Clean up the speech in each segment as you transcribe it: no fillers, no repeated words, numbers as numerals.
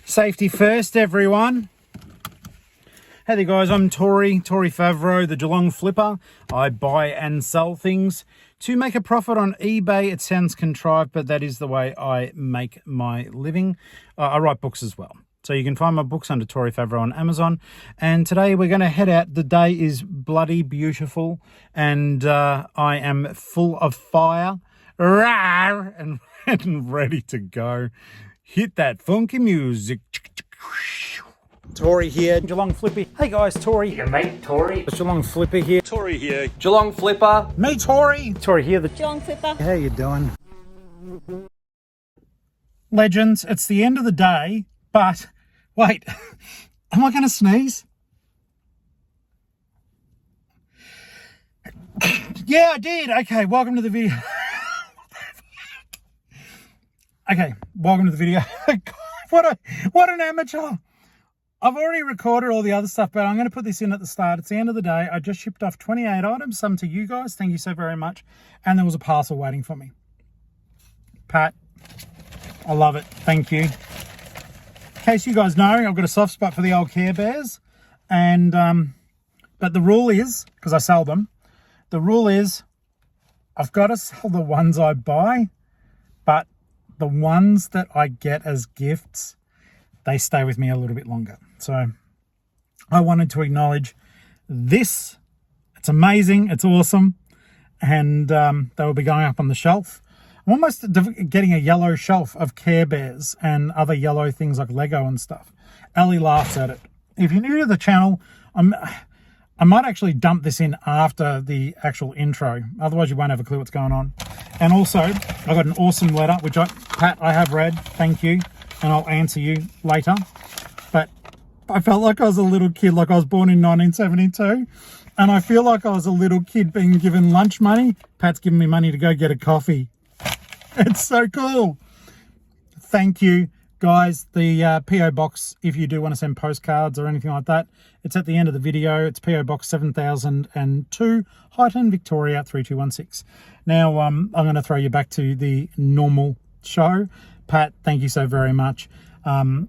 Safety first, everyone. Hey there guys, I'm Tory Favreau, the Geelong-Flipper. I buy and sell things to make a profit on eBay. It sounds contrived, but that is the way I make my living. I write books as well. So you can find my books under Tory Favreau on Amazon. And today we're going to head out. The day is bloody beautiful and I am full of fire and ready to go. Hit that funky music. Tory here, Geelong-Flipper. Hey guys, Tory. Your mate, Tory. Geelong-Flipper here. Tory here. Geelong-Flipper. Me, Tory. Tory here, the Geelong-Flipper. How you doing? Legends, it's the end of the day, but wait, am I going to sneeze? Yeah, I did. Okay, welcome to the video. Okay, welcome to the video. What an amateur. I've already recorded all the other stuff, but I'm going to put this in at the start. It's the end of the day. I just shipped off 28 items, some to you guys. Thank you so very much. And there was a parcel waiting for me. Pat, I love it. Thank you. In case you guys know, I've got a soft spot for the old Care Bears. And, but the rule is, because I sell them, the rule is I've got to sell the ones I buy, but the ones that I get as gifts, they stay with me a little bit longer. So I wanted to acknowledge this. It's amazing. It's awesome. And they will be going up on the shelf. I'm almost getting a yellow shelf of Care Bears and other yellow things like Lego and stuff. Ellie laughs at it. If you're new to the channel, I might actually dump this in after the actual intro. Otherwise, you won't have a clue what's going on. And also, I got an awesome letter, which Pat, I have read. Thank you. And I'll answer you later. But I felt like I was a little kid, like I was born in 1972. And I feel like I was a little kid being given lunch money. Pat's giving me money to go get a coffee. It's so cool. Thank you, guys. The P.O. Box, if you do want to send postcards or anything like that, it's at the end of the video. It's P.O. Box 7002, Highton, Victoria, 3216. Now, I'm going to throw you back to the normal show. Pat, thank you so very much. And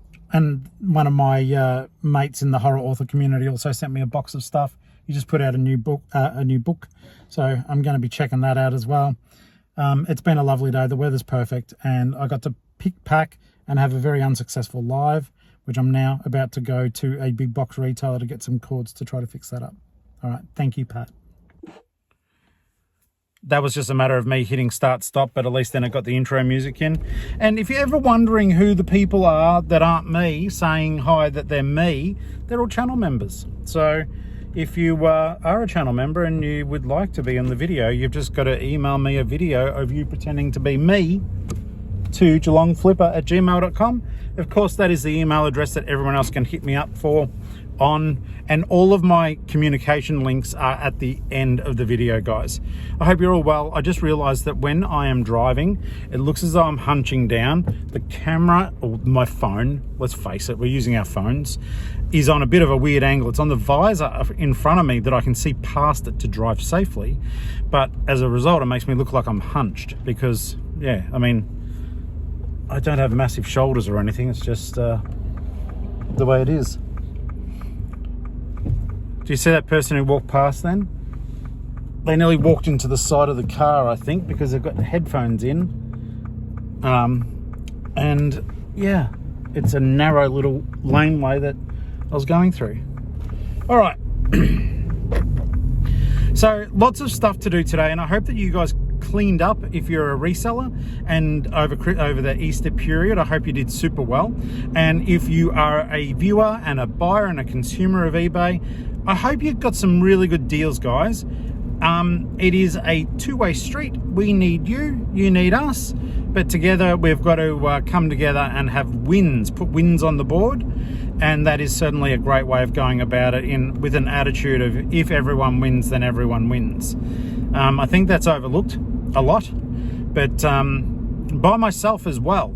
one of my mates in the horror author community also sent me a box of stuff. He just put out a new book. So I'm going to be checking that out as well. It's been a lovely day. The weather's perfect. And I got to pick, pack, and have a very unsuccessful live, which I'm now about to go to a big box retailer to get some cords to try to fix that up. All right. Thank you, Pat. That was just a matter of me hitting start stop, but at least then it got the intro music in. And if you're ever wondering who the people are that aren't me saying hi that they're me, they're all channel members. So if you are a channel member and you would like to be in the video, you've just got to email me a video of you pretending to be me to geelongflipper@gmail.com. Of course, that is the email address that everyone else can hit me up on, and all of my communication links are at the end of the video, guys. I hope you're all well. I just realized that when I am driving, it looks as though I'm hunching down. The camera, or my phone, let's face it, we're using our phones, is on a bit of a weird angle. It's on the visor in front of me that I can see past it to drive safely. But as a result, it makes me look like I'm hunched because, yeah, I mean, I don't have massive shoulders or anything. It's just the way it is. Do you see that person who walked past then? They nearly walked into the side of the car, I think, because they've got headphones in. And yeah, it's a narrow little laneway that I was going through. All right. So lots of stuff to do today, and I hope that you guys cleaned up if you're a reseller, and over the Easter period I hope you did super well. And if you are a viewer and a buyer and a consumer of eBay, I hope you've got some really good deals, guys. It is a two-way street. We need you, you need us, but together we've got to come together and have wins, put wins on the board. And that is certainly a great way of going about it, with an attitude of if everyone wins, then everyone wins. I think that's overlooked a lot, but by myself as well.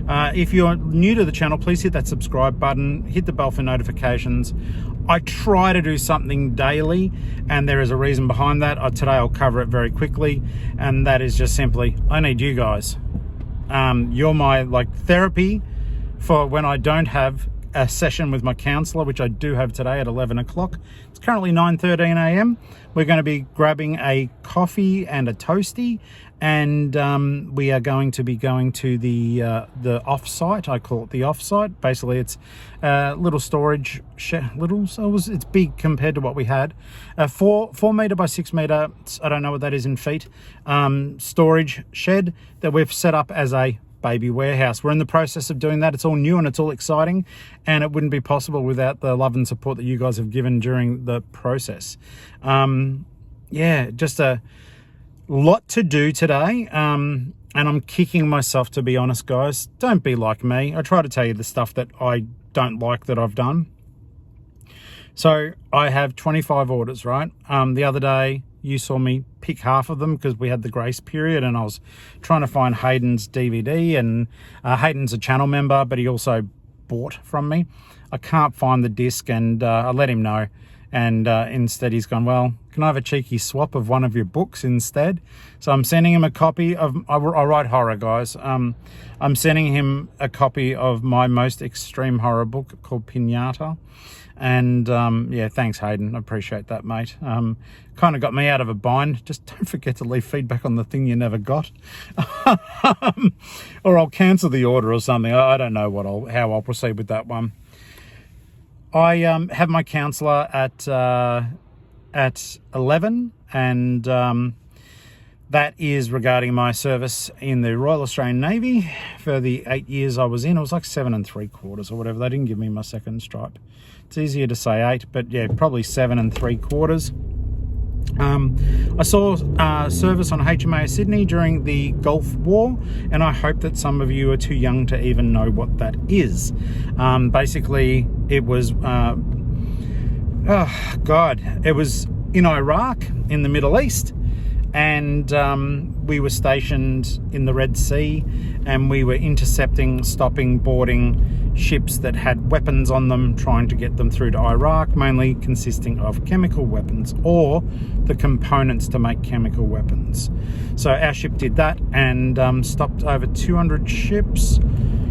If you're new to the channel, please hit that subscribe button, hit the bell for notifications. I try to do something daily, and there is a reason behind that. Today I'll cover it very quickly, and that is just simply, I need you guys. You're my therapy for when I don't have a session with my counsellor, which I do have today at 11 o'clock. It's currently 9:13 a.m. We're going to be grabbing a coffee and a toasty, and we are going to be going to the off-site. I call it the off-site. Basically, it's a little storage shed. It's big compared to what we had. 4 metre by 6 metre. I don't know what that is in feet. Storage shed that we've set up as a baby warehouse. We're in the process of doing that. It's all new and it's all exciting, and it wouldn't be possible without the love and support that you guys have given during the process. Just a lot to do today, and I'm kicking myself, to be honest, guys. Don't be like me. I try to tell you the stuff that I don't like that I've done. So I have 25 orders, right? The other day you saw me pick half of them because we had the grace period, and I was trying to find Hayden's DVD, and Hayden's a channel member, but he also bought from me. I can't find the disc, and I let him know, and instead he's gone, well, can I have a cheeky swap of one of your books instead? So I'm sending him a copy of, I write horror, guys. I'm sending him a copy of my most extreme horror book called Pinata. And thanks, Hayden. I appreciate that, mate. Kind of got me out of a bind. Just don't forget to leave feedback on the thing you never got, or I'll cancel the order or something. I don't know how I'll proceed with that one. I have my counsellor at 11, and that is regarding my service in the Royal Australian Navy for the 8 years I was in. It was like 7 3/4 or whatever. They didn't give me my second stripe. It's easier to say 8, but yeah, probably 7 3/4. I saw service on HMAS Sydney during the Gulf War, and I hope that some of you are too young to even know what that is. Basically, it was, it was in Iraq, in the Middle East, and we were stationed in the Red Sea, and we were intercepting, stopping, boarding ships that had weapons on them, trying to get them through to Iraq, mainly consisting of chemical weapons or the components to make chemical weapons. So our ship did that, and stopped over 200 ships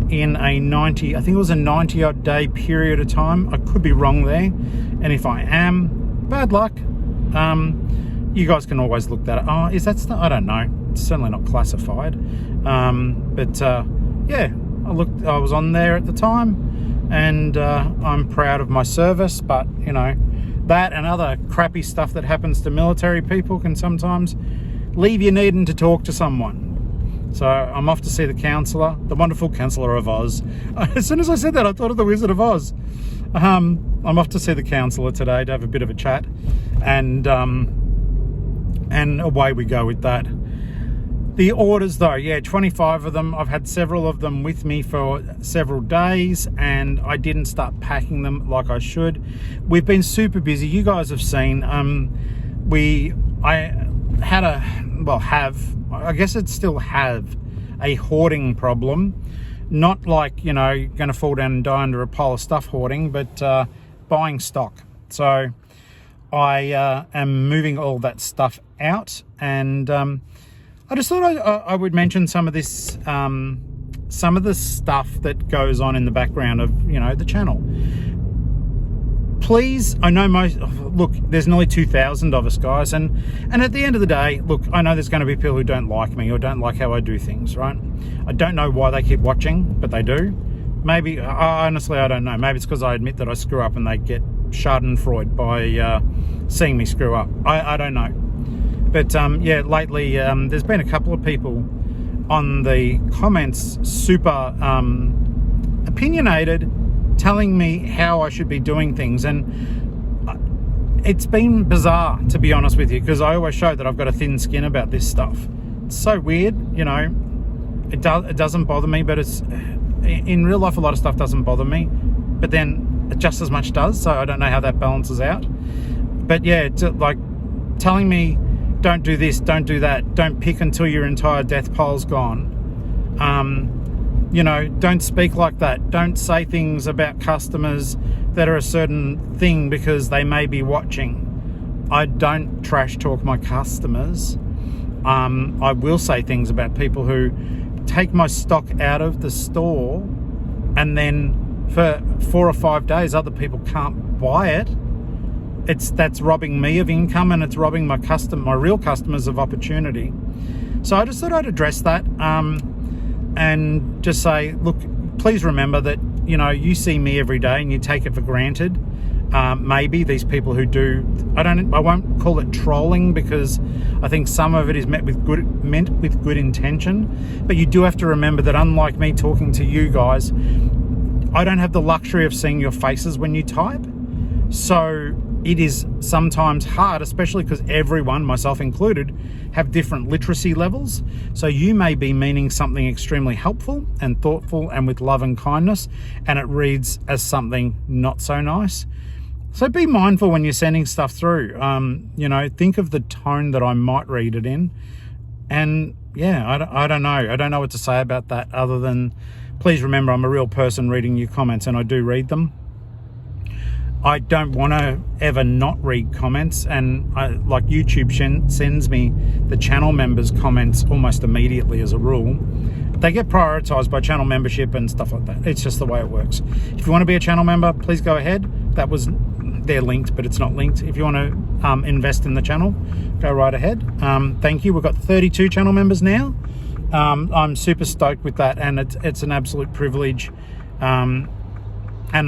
in a 90 odd day period of time. I could be wrong there, and if I am, bad luck. You guys can always look that up. Oh, is that stuff? I don't know. It's certainly not classified. I was on there at the time, and I'm proud of my service, but you know, that and other crappy stuff that happens to military people can sometimes leave you needing to talk to someone. So I'm off to see the counsellor, the wonderful counsellor of Oz. As soon as I said that, I thought of the Wizard of Oz. I'm off to see the counsellor today to have a bit of a chat, and away we go with that. The orders though, 25 of them. I've had several of them with me for several days, and I didn't start packing them like I should. We've been super busy. You guys have seen, I still have a hoarding problem. Not like, you know, you're going to fall down and die under a pile of stuff hoarding, but buying stock. So I am moving all that stuff out, and I just thought I would mention some of this, some of the stuff that goes on in the background of, you know, the channel. Please, I know look, there's nearly 2,000 of us, guys, and at the end of the day, look, I know there's going to be people who don't like me or don't like how I do things, right? I don't know why they keep watching, but they do. Maybe, honestly, I don't know. Maybe it's because I admit that I screw up and they get schadenfreude by seeing me screw up. I don't know. But lately there's been a couple of people on the comments super opinionated, telling me how I should be doing things, and it's been bizarre, to be honest with you, because I always show that I've got a thin skin about this stuff. It's so weird, you know. It doesn't bother me, but it's in real life a lot of stuff doesn't bother me, but then it just as much does. So I don't know how that balances out. But yeah, it's like telling me, don't do this, don't do that, don't pick until your entire death pile's gone. You know, don't speak like that. Don't say things about customers that are a certain thing because they may be watching. I don't trash talk my customers. I will say things about people who take my stock out of the store and then for 4 or 5 days other people can't buy it, that's robbing me of income, and it's robbing my real customers of opportunity. So I just thought I'd address that, and just say, look, please remember that, you see me every day and you take it for granted. Maybe these people who do, I won't call it trolling, because I think some of it is meant with good intention. But you do have to remember that, unlike me talking to you guys, I don't have the luxury of seeing your faces when you type. So it is sometimes hard, especially because everyone, myself included, have different literacy levels. So you may be meaning something extremely helpful and thoughtful and with love and kindness, and it reads as something not so nice. So be mindful when you're sending stuff through. Think of the tone that I might read it in. And yeah, I don't know. I don't know what to say about that, other than please remember I'm a real person reading your comments, and I do read them. I don't want to ever not read comments, and like YouTube sends me the channel members' comments almost immediately as a rule. They get prioritized by channel membership and stuff like that. It's just the way it works. If you want to be a channel member, please go ahead. They're linked, but it's not linked. If you want to invest in the channel, go right ahead. Thank you. We've got 32 channel members now. I'm super stoked with that, and it's an absolute privilege and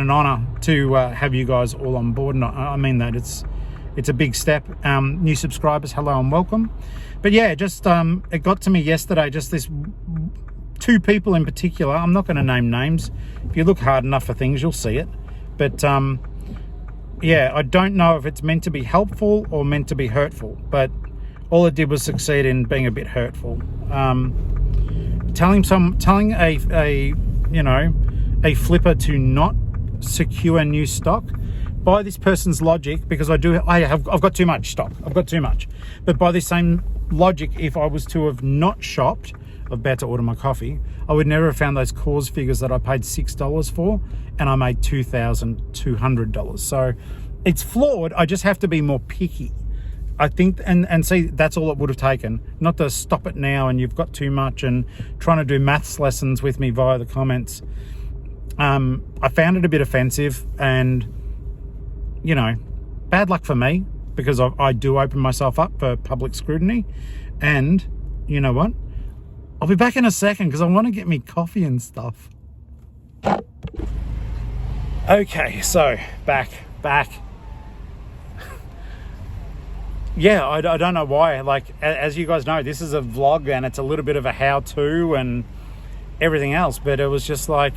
an honor to have you guys all on board. And I mean that it's a big step. New subscribers, hello and welcome. But yeah, just it got to me yesterday, just this 2 people in particular. I'm not going to name names. If you look hard enough for things, you'll see it. But yeah, I don't know if it's meant to be helpful or meant to be hurtful, but all it did was succeed in being a bit hurtful. Telling a flipper to not secure new stock by this person's logic, because I've got too much stock. I've got too much. But by the same logic, if I was to have not shopped, I'm about to order my coffee, I would never have found those cause figures that I paid $6 for, and I made $2,200. So it's flawed. I just have to be more picky, I think, and see, that's all it would have taken. Not to stop it now and you've got too much and trying to do maths lessons with me via the comments. I found it a bit offensive, and bad luck for me, because I do open myself up for public scrutiny. And you know what? I'll be back in a second, because I want to get me coffee and stuff. Okay, so back. Yeah, I don't know why. Like, as you guys know, this is a vlog and it's a little bit of a how-to and everything else, but it was just like,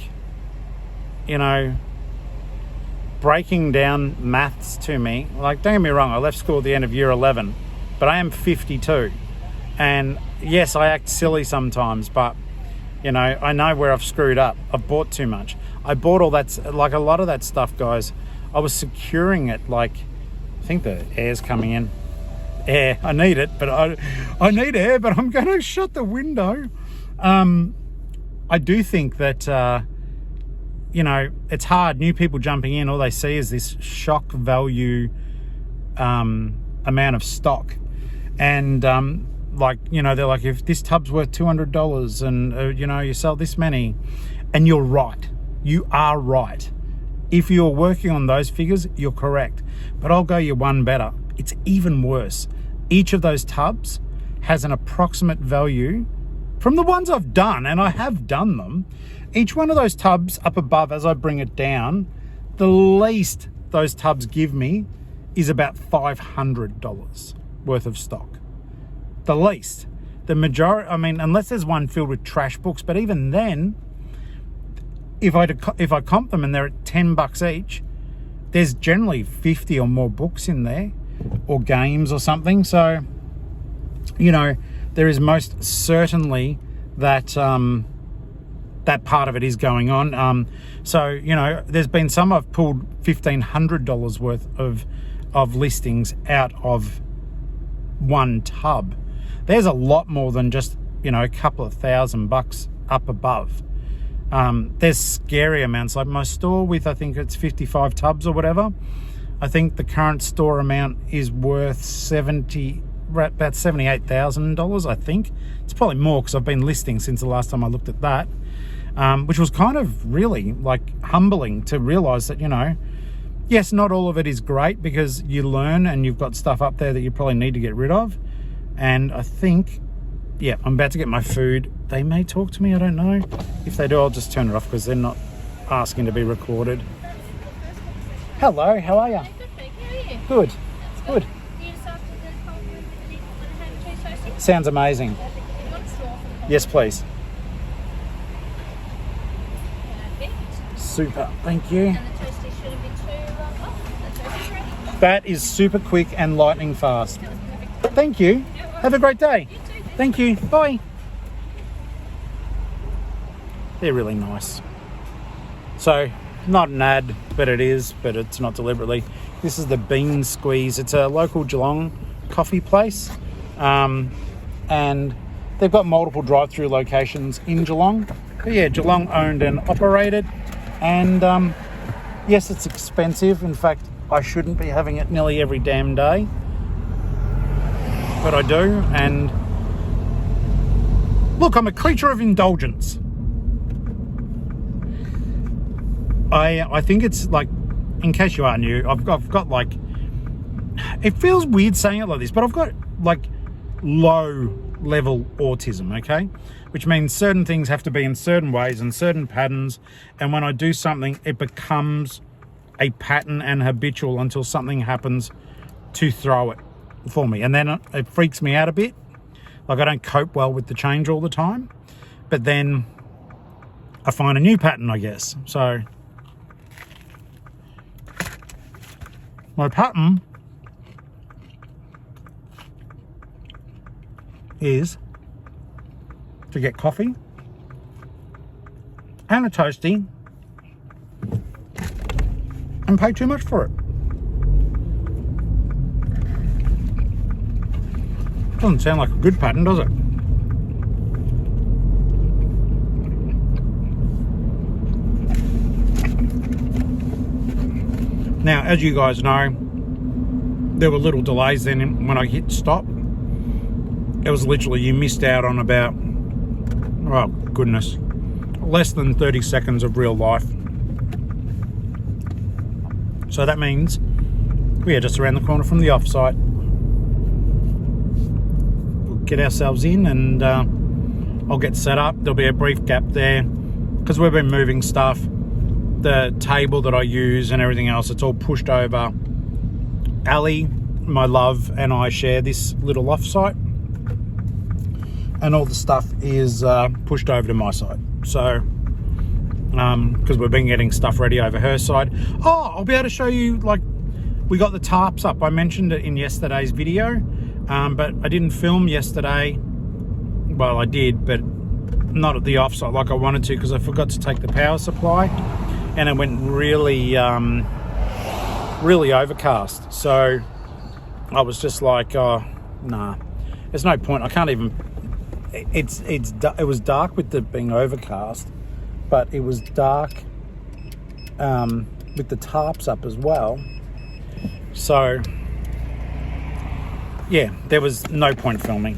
breaking down maths to me. Like, don't get me wrong, I left school at the end of year 11, but I am 52. And yes, I act silly sometimes, but I know where I've screwed up. I've bought too much. I bought all that, like a lot of that stuff, guys. I was securing it, like, I think the air's coming in. Air, I need it, but I need air, but I'm going to shut the window. I do think that, it's hard. New people jumping in, all they see is this shock value amount of stock. And they're like, if this tub's worth $200 and, you sell this many, and you're right. You are right. If you're working on those figures, you're correct. But I'll go you one better. It's even worse. Each of those tubs has an approximate value from the ones I've done, and I have done them. Each one of those tubs up above, as I bring it down, the least those tubs give me is about $500 worth of stock. The least. The majority, unless there's one filled with trash books, but even then, if I comp them and they're at $10 each, there's generally 50 or more books in there, or games or something. So, there is most certainly that that part of it is going on. So, there's been some I've pulled $1,500 worth of listings out of one tub. There's a lot more than just, a couple of $1,000 up above. There's scary amounts, like my store with, I think it's 55 tubs or whatever. I think the current store amount is worth about $78,000, I think. It's probably more, because I've been listing since the last time I looked at that. which was kind of really like humbling to realize that, you know, yes, not all of it is great because you learn and you've got stuff up there that you probably need to get rid of. And I think, yeah, I'm about to get my food. They may talk to me, I don't know. If they do, I'll just turn it off because they're not asking to be recorded. Hello, how are you? Good, thank you. How are you? Good, good. Do you just after the cold room with the one and have two toasties? Sounds amazing. You want a straw for the Yes, please. perfect. Super, thank you. And the toasties shouldn't be too long off. The toasties ready. That is super quick and lightning fast. That was perfect. Thank you. Have a great day. You too. Thank you. Bye. They're really nice. So, not an ad, but it's not deliberately. This is the Bean Squeeze. It's a local Geelong coffee place. And they've got multiple drive-through locations in Geelong. But yeah, Geelong owned and operated. And yes, it's expensive. In fact, I shouldn't be having it nearly every damn day. But I do. And look, I'm a creature of indulgence. I think it's like, in case you are new, I've got like, it feels weird saying it like this, but I've got like low level autism, okay? Which means certain things have to be in certain ways and certain patterns. And when I do something, it becomes a pattern and habitual until something happens to throw it for me. And then it freaks me out a bit. Like I don't cope well with the change all the time, but then I find a new pattern, I guess. So my pattern is to get coffee and a toasty and pay too much for it. Doesn't sound like a good pattern, does it? Now, as you guys know, there were little delays then when I hit stop. It was literally, you missed out on about, oh goodness, less than 30 seconds of real life. So that means we are just around the corner from the off-site. We'll get ourselves in and I'll get set up. There'll be a brief gap there because we've been moving stuff. The table that I use and everything else, it's all pushed over. Ali, my love, and I share this little off-site, and all the stuff is pushed over to my side. So, because we've been getting stuff ready over her side. Oh, I'll be able to show you, like, we got the tarps up. I mentioned it in yesterday's video, but I didn't film yesterday. Well, I did, but not at the off-site like I wanted to because I forgot to take the power supply. And it went really, really overcast. So I was just like, oh, nah, there's no point. I can't even. It was dark with it being overcast, but it was dark with the tarps up as well. So yeah, there was no point filming.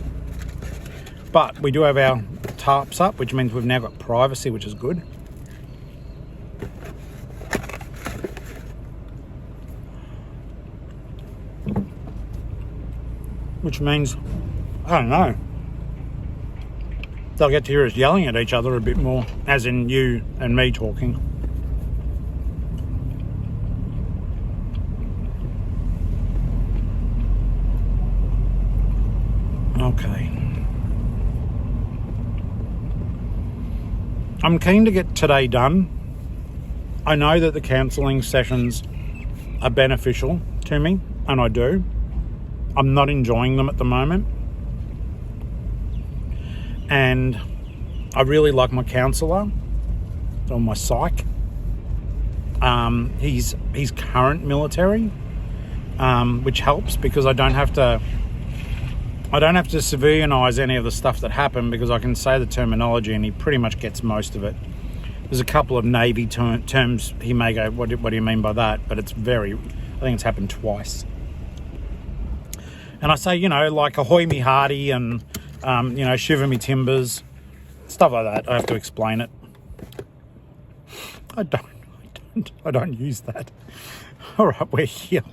But we do have our tarps up, which means we've now got privacy, which is good. Which means, I don't know, they'll get to hear us yelling at each other a bit more, as in you and me talking. Okay. I'm keen to get today done. I know that the counselling sessions are beneficial to me, and I do. I'm not enjoying them at the moment. And I really like my counsellor, or my psych. He's current military, which helps because I don't have to civilianise any of the stuff that happened because I can say the terminology and he pretty much gets most of it. There's a couple of Navy terms he may go, what do you mean by that? But I think it's happened twice. And I say, like ahoy me hearty and, shiver me timbers, stuff like that. I have to explain it. I don't use that. All right, we're here.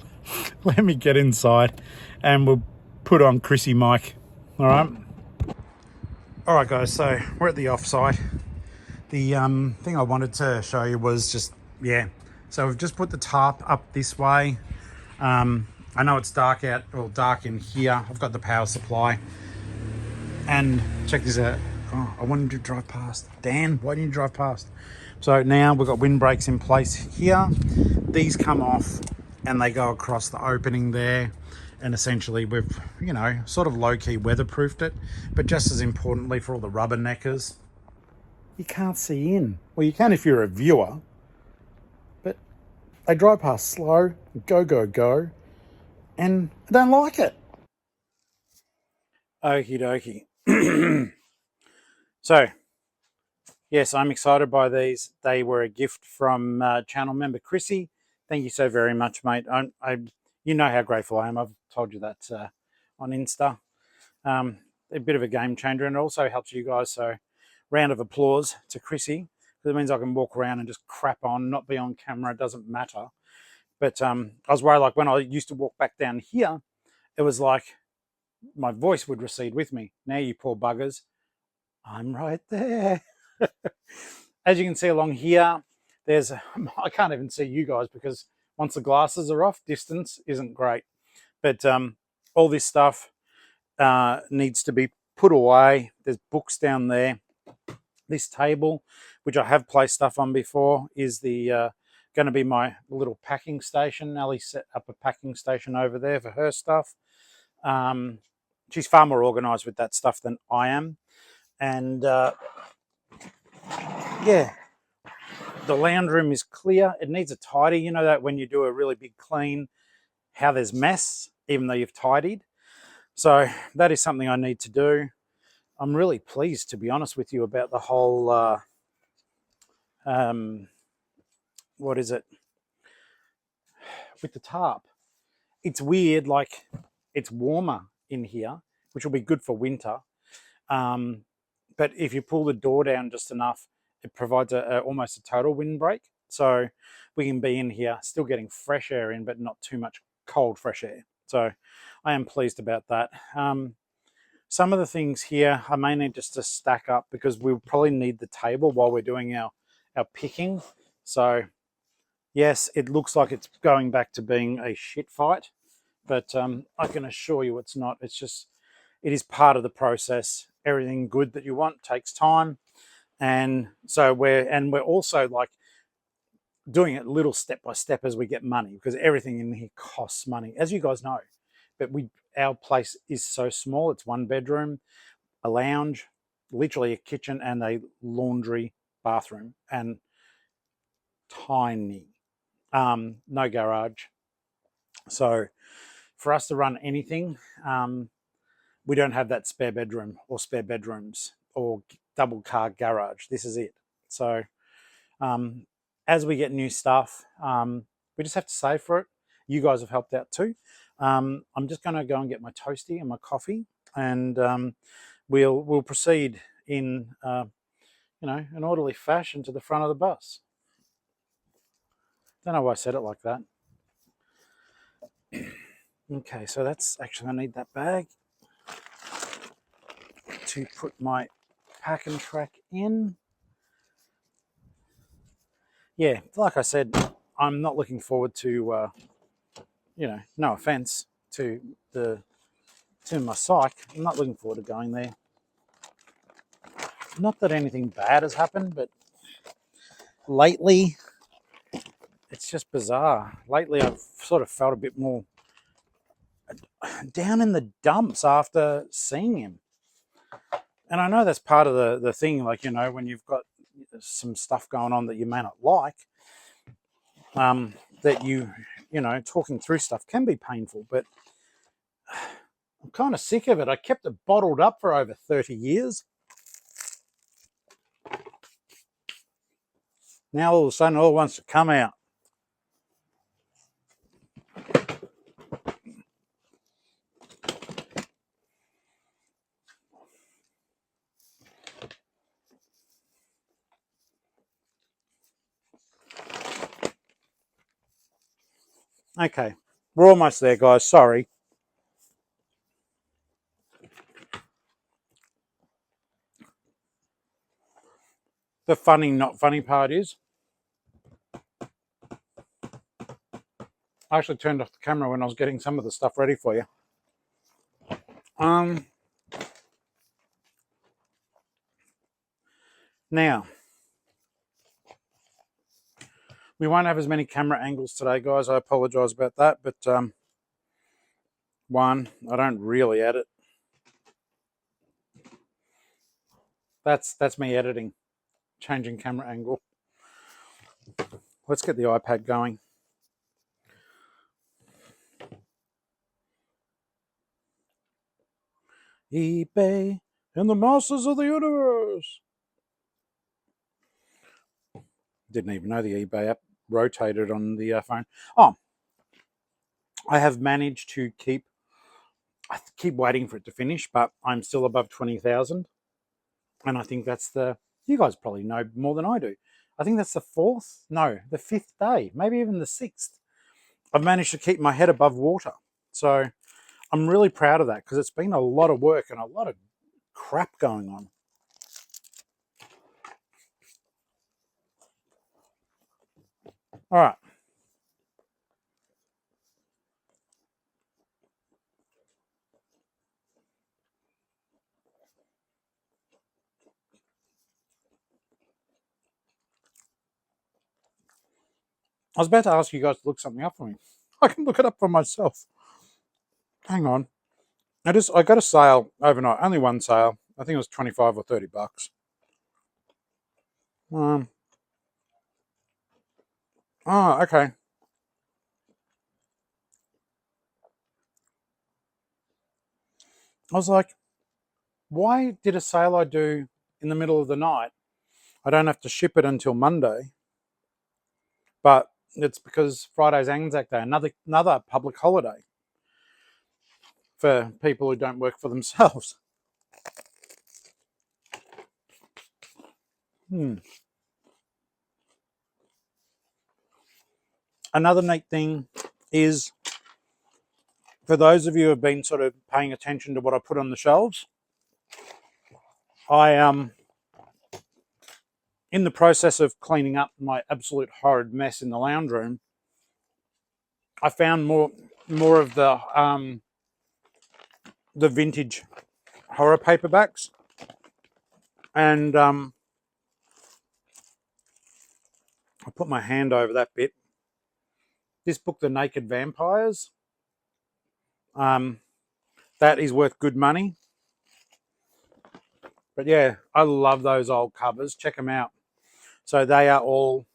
Let me get inside and we'll put on Chrissy mic. All right. All right, guys. So we're at the offsite. The thing I wanted to show you was just, yeah. So we've just put the tarp up this way. I know it's dark out, or dark in here. I've got the power supply. And check this out. Oh, I wanted to drive past. Dan, why didn't you drive past? So now we've got windbreaks in place here. These come off and they go across the opening there. And essentially we've, you know, sort of low-key weatherproofed it. But just as importantly for all the rubberneckers, you can't see in. Well, you can if you're a viewer. But they drive past slow, go, go, go. And I don't like it. Okie dokie. So, yes, I'm excited by these. They were a gift from channel member Chrissy. Thank you so very much, mate. You know how grateful I am. I've told you that on Insta. A bit of a game changer, and it also helps you guys. So, round of applause to Chrissy, because it means I can walk around and just crap on, not be on camera. It doesn't matter. But I was worried, like when I used to walk back down here, it was like my voice would recede with me. Now, you poor buggers, I'm right there. As you can see along here, I can't even see you guys because once the glasses are off, distance isn't great. But all this stuff needs to be put away. There's books down there. This table, which I have placed stuff on before, is the going to be my little packing station. Ellie set up a packing station over there for her stuff. She's far more organised with that stuff than I am. And yeah, the lounge room is clear. It needs a tidy. You know that when you do a really big clean, how there's mess, even though you've tidied. So that is something I need to do. I'm really pleased, to be honest with you, about the whole, what is it, with the tarp. It's weird, like it's warmer in here, which will be good for winter. But if you pull the door down just enough, it provides almost a total windbreak. So we can be in here still getting fresh air in, but not too much cold fresh air. So I am pleased about that. Some of the things here I may need just to stack up because we'll probably need the table while we're doing our picking. So yes, it looks like it's going back to being a shit fight, but I can assure you it's not. It's just, it is part of the process. Everything good that you want takes time. And so we're also like doing it little step by step as we get money, because everything in here costs money, as you guys know. But our place is so small. It's 1 bedroom, a lounge, literally a kitchen and a laundry bathroom, and tiny. No garage. So for us to run anything, we don't have that spare bedroom or spare bedrooms or double car garage. This is it. So as we get new stuff, we just have to save for it. You guys have helped out too. I'm just going to go and get my toasty and my coffee, and we'll proceed in an orderly fashion to the front of the bus. Don't know why I said it like that. Okay, so that's actually, I need that bag to put my pack and track in. Yeah, like I said, I'm not looking forward to, no offense to my psych. I'm not looking forward to going there. Not that anything bad has happened, but lately, it's just bizarre. Lately, I've sort of felt a bit more down in the dumps after seeing him. And I know that's part of the thing, like, when you've got some stuff going on that you may not like, that talking through stuff can be painful, but I'm kind of sick of it. I kept it bottled up for over 30 years. Now all of a sudden, it all wants to come out. Okay, we're almost there, guys. Sorry. The funny, not funny part is, I actually turned off the camera when I was getting some of the stuff ready for you. Now, we won't have as many camera angles today, guys. I apologise about that, but one, I don't really edit. That's me editing, changing camera angle. Let's get the iPad going. eBay and the masters of the universe. Didn't even know the eBay app rotated on the phone. Oh, I have managed to I keep waiting for it to finish, but I'm still above 20,000. And I think that's you guys probably know more than I do. I think that's the fifth day, maybe even the sixth. I've managed to keep my head above water. So I'm really proud of that because it's been a lot of work and a lot of crap going on. All right. I was about to ask you guys to look something up for me. I can look it up for myself. Hang on. I got a sale overnight. Only one sale. I think it was 25 or 30 bucks. Okay. I was like, why did a sale I do in the middle of the night? I don't have to ship it until Monday. But it's because Friday's Anzac Day, another public holiday for people who don't work for themselves. Another neat thing is, for those of you who have been sort of paying attention to what I put on the shelves, I am in the process of cleaning up my absolute horrid mess in the lounge room. I found more of the vintage horror paperbacks, and I put my hand over that bit. This book, The Naked Vampires, that is worth good money. But yeah, I love those old covers. Check them out. So they are all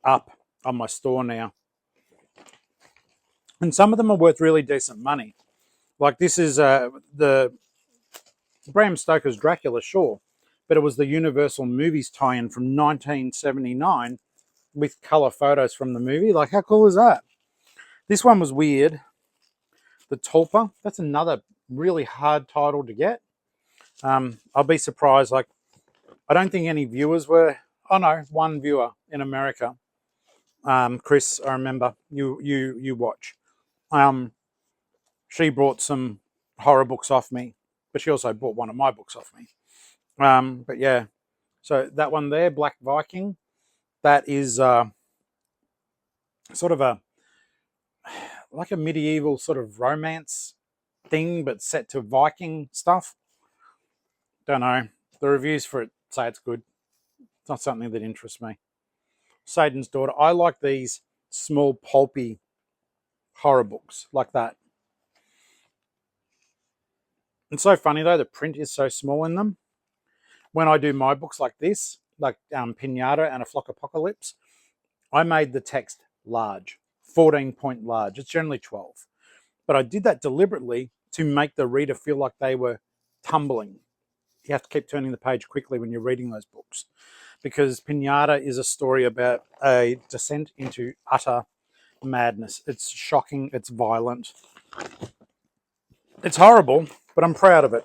up on my store now. And some of them are worth really decent money. Like this is the Bram Stoker's Dracula, sure. But it was the Universal Movies tie-in from 1979 with colour photos from the movie. Like, how cool is that? This one was weird. The Tulpa, that's another really hard title to get. I'll be surprised. Like, I don't think any viewers were. Oh no, one viewer in America. Chris, I remember you watch. She brought some horror books off me, but she also bought one of my books off me. But yeah, so that one there, Black Viking, that is sort of like a medieval sort of romance thing, but set to Viking stuff. Don't know. The reviews for it say it's good. It's not something that interests me. Satan's Daughter. I like these small, pulpy horror books like that. It's so funny though, the print is so small in them. When I do my books like this, like Pinata and A Flock Apocalypse, I made the text large, 14-point large. It's generally 12. But I did that deliberately to make the reader feel like they were tumbling. You have to keep turning the page quickly when you're reading those books, because Pinata is a story about a descent into utter madness. It's shocking. It's violent. It's horrible, but I'm proud of it.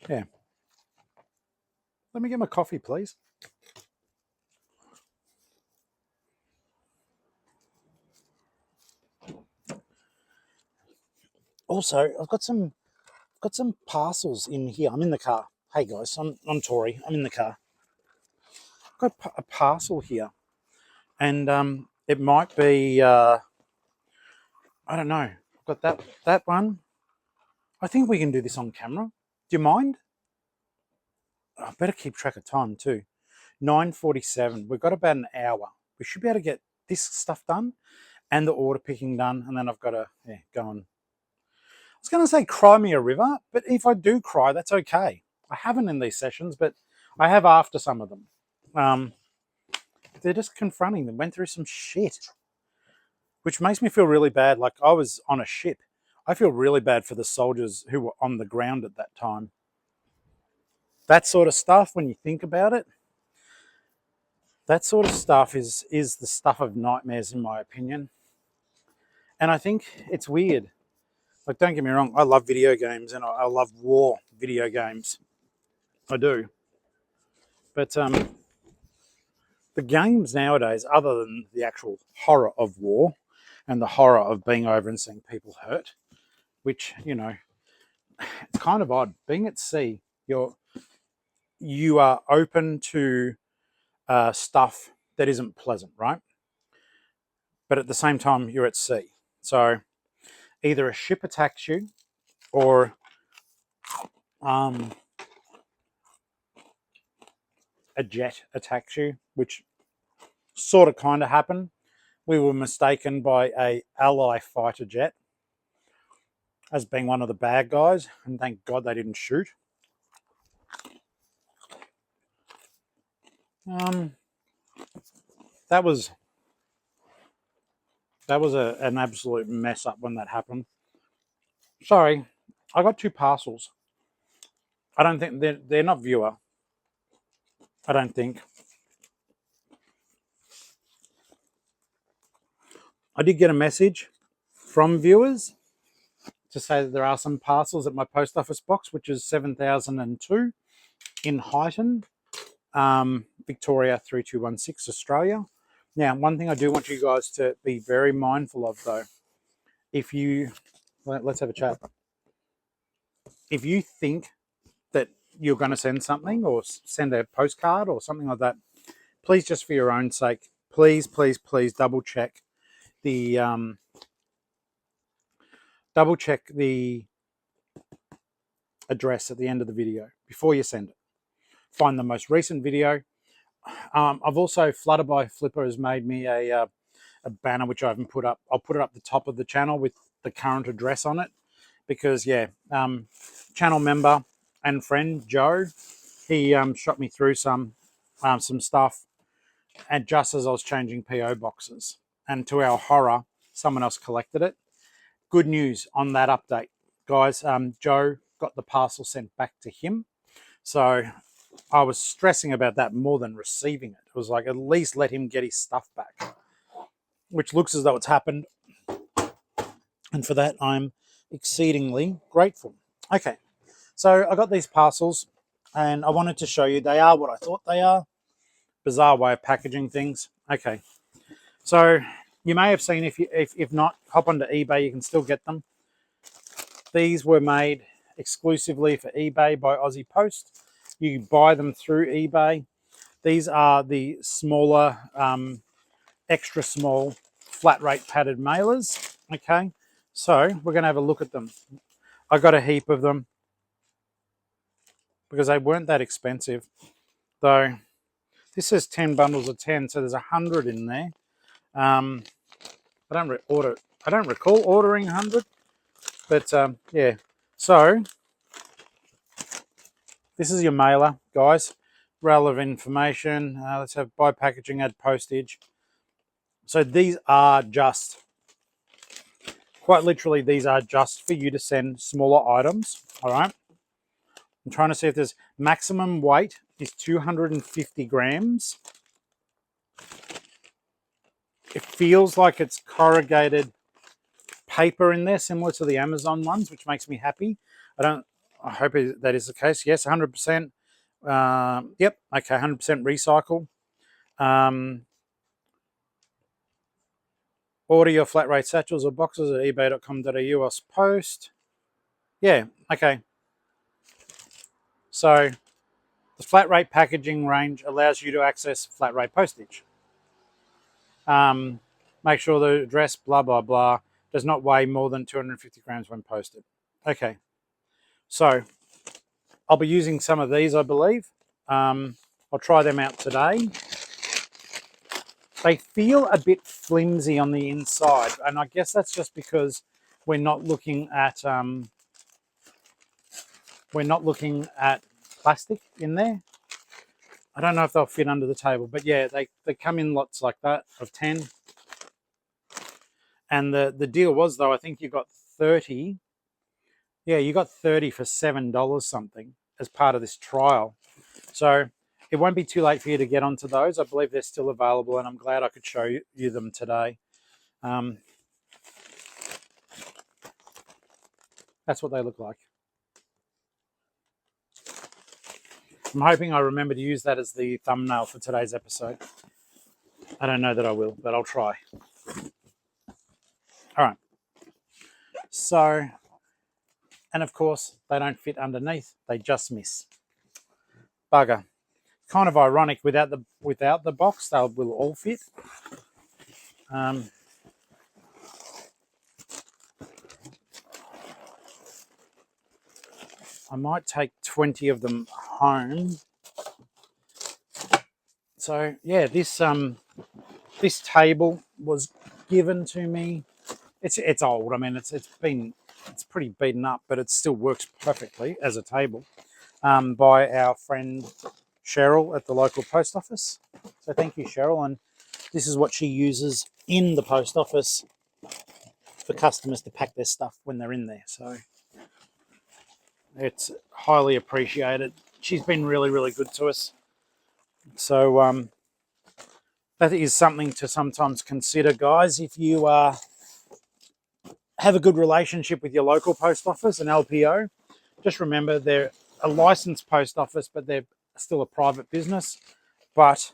Yeah. Let me get my coffee, please. Also, I've got some parcels in here. I'm in the car. Hey guys, I'm Tori. I'm in the car. I've got a parcel here, and it might be I don't know. I've got that one. I think we can do this on camera. Do you mind? I better keep track of time too. 9:47. We've got about an hour. We should be able to get this stuff done and the order picking done, and then I've got to go on. I was going to say cry me a river, but if I do cry, that's okay. I haven't in these sessions, but I have after some of them. They're just confronting them. Went through some shit, which makes me feel really bad. Like I was on a ship. I feel really bad for the soldiers who were on the ground at that time. That sort of stuff, when you think about it, that sort of stuff is the stuff of nightmares, in my opinion. And I think it's weird. Like, don't get me wrong, I love video games and I love war video games. I do. But the games nowadays, other than the actual horror of war and the horror of being over and seeing people hurt, which, you know, it's kind of odd. Being at sea, you are open to stuff that isn't pleasant, right? But at the same time, you're at sea. So either a ship attacks you or a jet attacks you, which sort of kind of happened. We were mistaken by a ally fighter jet as being one of the bad guys, and thank God they didn't shoot. That was an absolute mess up when that happened. Sorry, I got two parcels. I don't think they're not viewer. I don't think. I did get a message from viewers to say that there are some parcels at my post office box, which is 7002 in Highton, Victoria 3216, Australia. Now, one thing I do want you guys to be very mindful of, though, if you, let's have a chat. If you think that you're going to send something or send a postcard or something like that, please, just for your own sake, please double check the address at the end of the video before you send it. Find the most recent video. I've also, Flutter by Flipper has made me a banner which I haven't put up. I'll put it up the top of the channel with the current address on it because, channel member and friend Joe, he shot me through some stuff, and just as I was changing PO boxes, and to our horror, someone else collected it. Good news on that update, guys. Joe got the parcel sent back to him, so I was stressing about that more than receiving it. It was like, at least let him get his stuff back, which looks as though it's happened, and for that I'm exceedingly grateful. Okay, so I got these parcels and I wanted to show you they are what I thought they are. Bizarre way of packaging things. Okay, so you may have seen, if not, hop onto eBay, you can still get them. These were made exclusively for eBay by Aussie Post. You buy them through eBay. These are the smaller, extra small, flat rate padded mailers. Okay, so we're going to have a look at them. I got a heap of them because they weren't that expensive, though. This says 10 bundles of 10, so there's 100 in there. I don't recall ordering 100, but yeah. So this is your mailer, guys. Relevant information. Let's have buy packaging, add postage. So these are just, quite literally, these are just for you to send smaller items. All right. I'm trying to see if there's maximum weight is 250 grams. It feels like it's corrugated paper in there, similar to the Amazon ones, which makes me happy. I hope that is the case. Yes, 100%. Yep. Okay, 100% recycle. Order your flat rate satchels or boxes at ebay.com.au Aust Post. yeah, okay. So the flat rate packaging range allows you to access flat rate postage. Make sure the address, blah, blah, blah, does not weigh more than 250 grams when posted. Okay, so I'll be using some of these, I believe. I'll try them out today. They feel a bit flimsy on the inside, and I guess that's just because we're not looking at plastic in there. I don't know if they'll fit under the table, but yeah, they come in lots like that of 10. And the deal was, though, I think you got 30. Yeah, you got 30 for $7 something as part of this trial. So it won't be too late for you to get onto those. I believe they're still available, and I'm glad I could show you them today. That's what they look like. I'm hoping I remember to use that as the thumbnail for today's episode. I don't know that I will, but I'll try. All right. So, and of course, they don't fit underneath. They just miss. Bugger. Kind of ironic, without the box, they will all fit. I might take 20 of them home. So yeah, this table was given to me. It's old. I mean, it's pretty beaten up, but it still works perfectly as a table. By our friend Cheryl at the local post office. So thank you, Cheryl. And this is what she uses in the post office for customers to pack their stuff when they're in there. So it's highly appreciated. She's been really, really good to us. So that is something to sometimes consider, guys. If you have a good relationship with your local post office, an LPO, just remember they're a licensed post office, but they're still a private business. But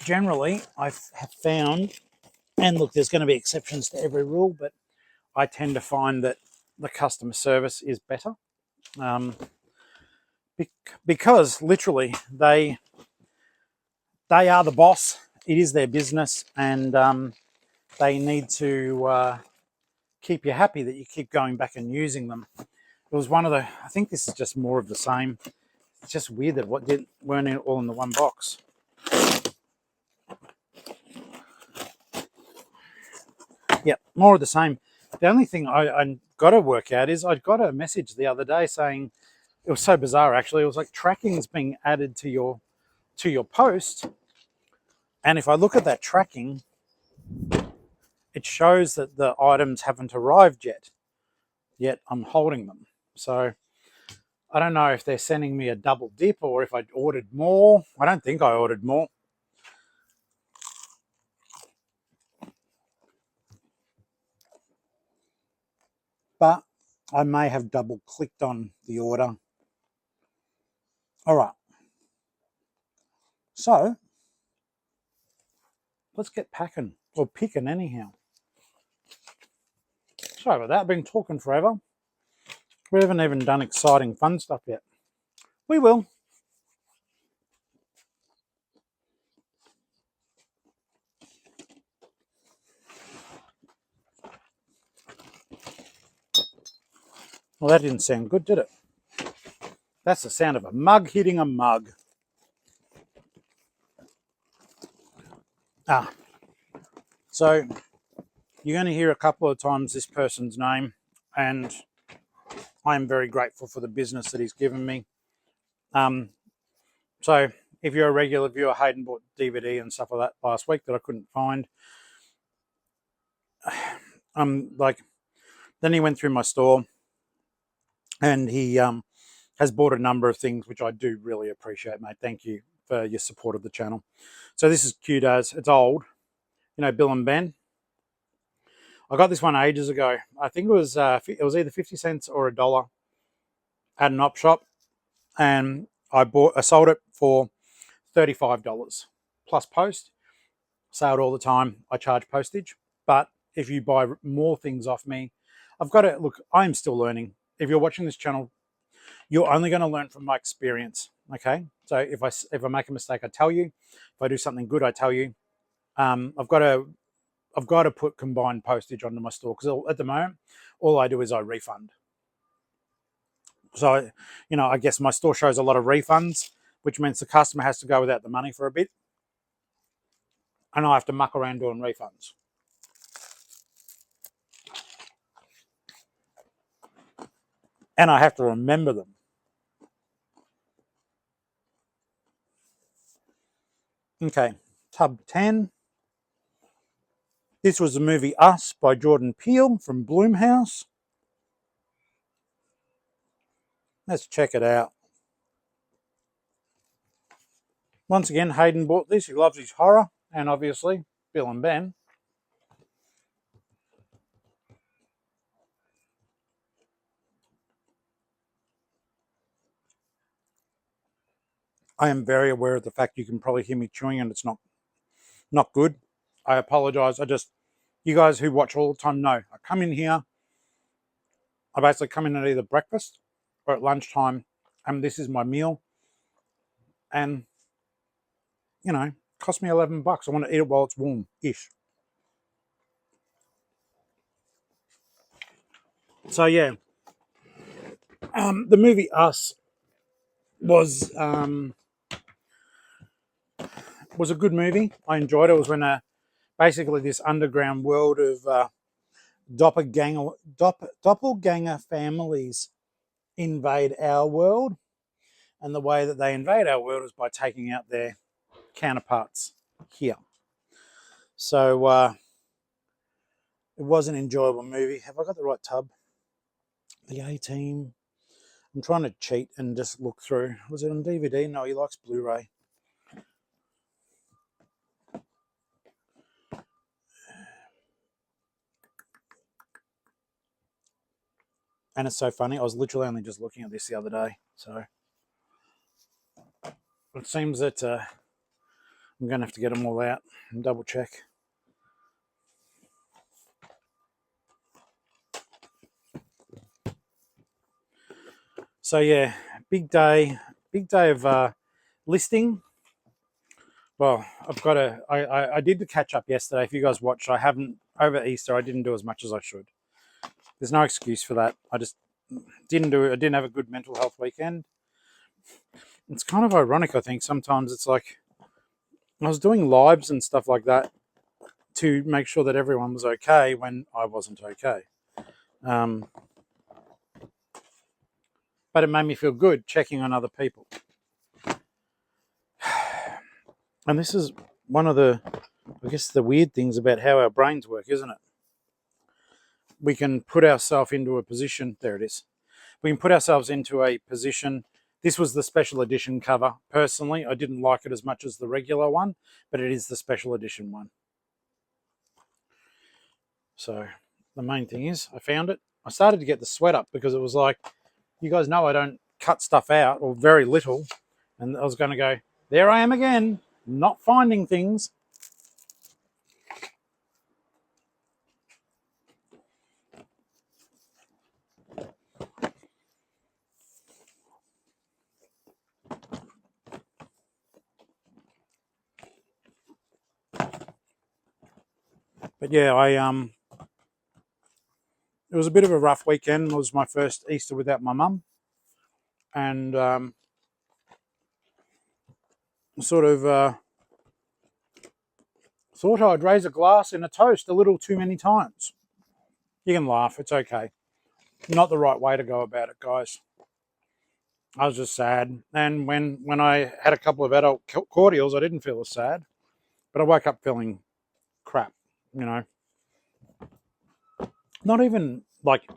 generally, I have found, and look, there's going to be exceptions to every rule, but I tend to find that the customer service is better. Because literally they are the boss. It is their business, and they need to keep you happy that you keep going back and using them. It was one of the, I think this is just more of the same. It's just weird that weren't all in the one box. Yep, more of the same. The only thing I got to work out is I got a message the other day saying, it was so bizarre actually, it was like tracking's being added to your post, and if I look at that tracking, it shows that the items haven't arrived yet I'm holding them. So I don't know if they're sending me a double dip or if I ordered more. I don't think I ordered more. But I may have double clicked on the order. All right. So let's get packing, or picking anyhow. Sorry about that. I've been talking forever. We haven't even done exciting, fun stuff yet. We will. Well, that didn't sound good, did it? That's the sound of a mug hitting a mug. So you're going to hear a couple of times this person's name, and I am very grateful for the business that he's given me. So if you're a regular viewer, Hayden bought DVD and stuff like that last week that I couldn't find. Then he went through my store, and he has bought a number of things, which I do really appreciate, mate. Thank you for your support of the channel. So this is cute as, it's old. You know, Bill and Ben. I got this one ages ago. I think it was either 50 cents or $1 at an op shop, and I sold it for $35 plus post. Sale all the time. I charge postage, but if you buy more things off me, I've got to look. I'm still learning. If you're watching this channel, you're only going to learn from my experience. Okay. So if I make a mistake, I tell you. If I do something good, I tell you. I've got to put combined postage onto my store because at the moment, all I do is I refund. So, I guess my store shows a lot of refunds, which means the customer has to go without the money for a bit. And I have to muck around doing refunds. And I have to remember them. Okay, tub 10. This was the movie Us by Jordan Peele from Blumhouse. Let's check it out. Once again, Hayden bought this. He loves his horror. And obviously, Bill and Ben. I am very aware of the fact you can probably hear me chewing and it's not good. I apologize. You guys who watch all the time know. I come in here. I basically come in at either breakfast or at lunchtime. And this is my meal. And, it cost me $11. I want to eat it while it's warm-ish. So, yeah. The movie Us was a good movie. I enjoyed it. It was when basically this underground world of doppelganger families invade our world, and the way that they invade our world is by taking out their counterparts here. So it was an enjoyable movie. Have I got the right tub? The A-Team. I'm trying to cheat and just look through. Was it on DVD? No, he likes Blu-ray. And it's so funny. I was literally only just looking at this the other day. So it seems that I'm going to have to get them all out and double check. So yeah, big day of listing. Well, I did the catch up yesterday. If you guys watched, I haven't, over Easter, I didn't do as much as I should. There's no excuse for that. I just didn't do it. I didn't have a good mental health weekend. It's kind of ironic, I think. Sometimes it's like I was doing lives and stuff like that to make sure that everyone was okay when I wasn't okay. But it made me feel good checking on other people. And this is one of the weird things about how our brains work, isn't it? We can put ourselves into a position. There it is. We can put ourselves into a position. This was the special edition cover. Personally, I didn't like it as much as the regular one, but it is the special edition one. So the main thing is I found it. I started to get the sweat up because it was like, you guys know I don't cut stuff out, or very little. And I was going to go, there I am again, not finding things. But yeah, it was a bit of a rough weekend. It was my first Easter without my mum. And sort of thought I'd raise a glass in a toast a little too many times. You can laugh, it's okay. Not the right way to go about it, guys. I was just sad. And when I had a couple of adult cordials, I didn't feel as sad. But I woke up feeling crap, Not even like,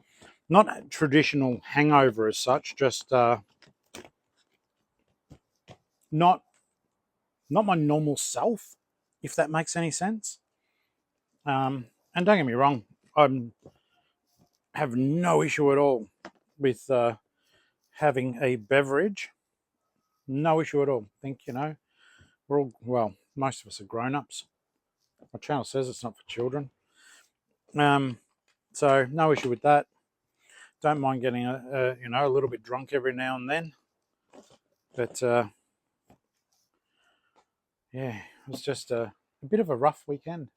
not traditional hangover as such, just not my normal self, if that makes any sense. And don't get me wrong, I have no issue at all with having a beverage. No issue at all. I think, we're all, well, most of us are grown-ups. My channel says it's not for children. So no issue with that. don't mind getting a little bit drunk every now and then. But yeah, it was just a bit of a rough weekend.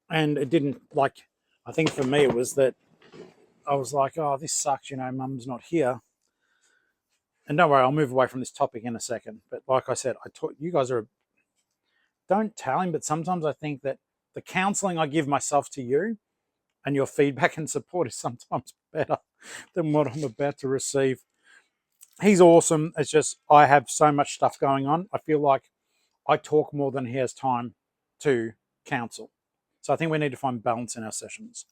And it didn't, like, I think for me it was that I was like, oh, this sucks, Mum's not here. And don't worry, I'll move away from this topic in a second. But like I said, you guys don't tell him, but sometimes I think that the counseling I give myself to you and your feedback and support is sometimes better than what I'm about to receive. He's awesome. It's just I have so much stuff going on. I feel like I talk more than he has time to counsel. So I think we need to find balance in our sessions.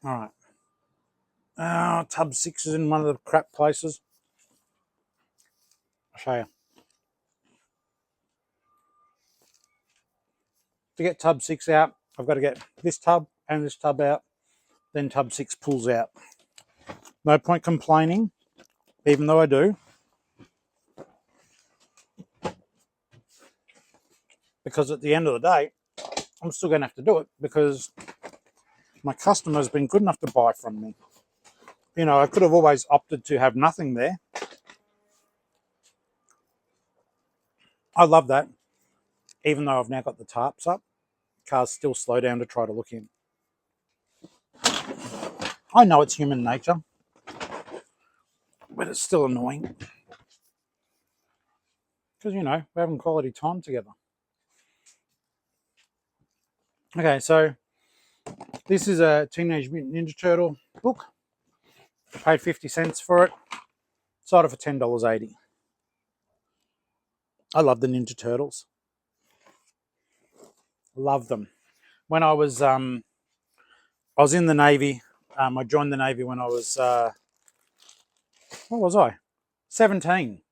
All right. Tub 6 is in one of the crap places. I'll show you. To get tub 6 out, I've got to get this tub and this tub out. Then tub 6 pulls out. No point complaining, even though I do. Because at the end of the day, I'm still going to have to do it because my customer's been good enough to buy from me. I could have always opted to have nothing there. I love that. Even though I've now got the tarps up, cars still slow down to try to look in. I know it's human nature, but it's still annoying. Because, we're having quality time together. Okay, so this is a Teenage Mutant Ninja Turtle book. I paid 50 cents for it. Sold it for $10.80. I love the Ninja Turtles. Love them. When I was in the Navy. I joined the Navy when I was, what was I? 17.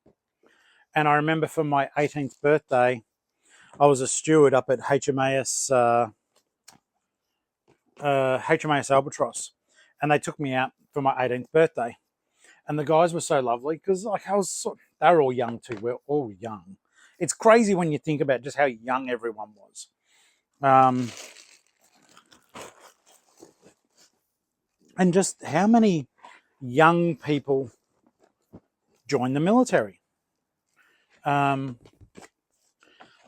And I remember for my 18th birthday, I was a steward up at HMAS Albatross. And they took me out for my 18th birthday. And the guys were so lovely because they were all young too. We're all young. It's crazy when you think about just how young everyone was. And just how many young people join the military. I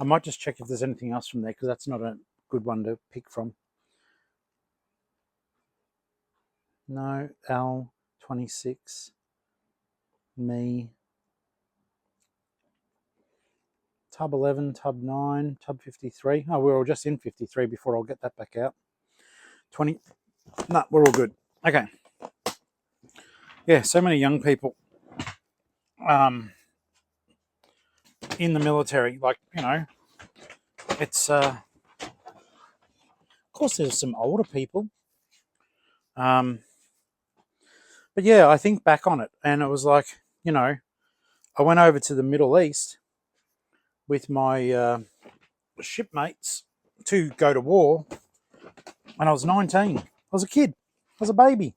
might just check if there's anything else from there because that's not a good one to pick from. No, L26, me, tub 11, tub 9, tub 53. Oh, we're all just in 53 before I'll get that back out. 20. No, we're all good. Okay. Yeah, so many young people in the military. Like, it's, of course, there's some older people. But yeah, I think back on it and it was like, I went over to the Middle East with my shipmates to go to war when I was 19. I was a kid. I was a baby.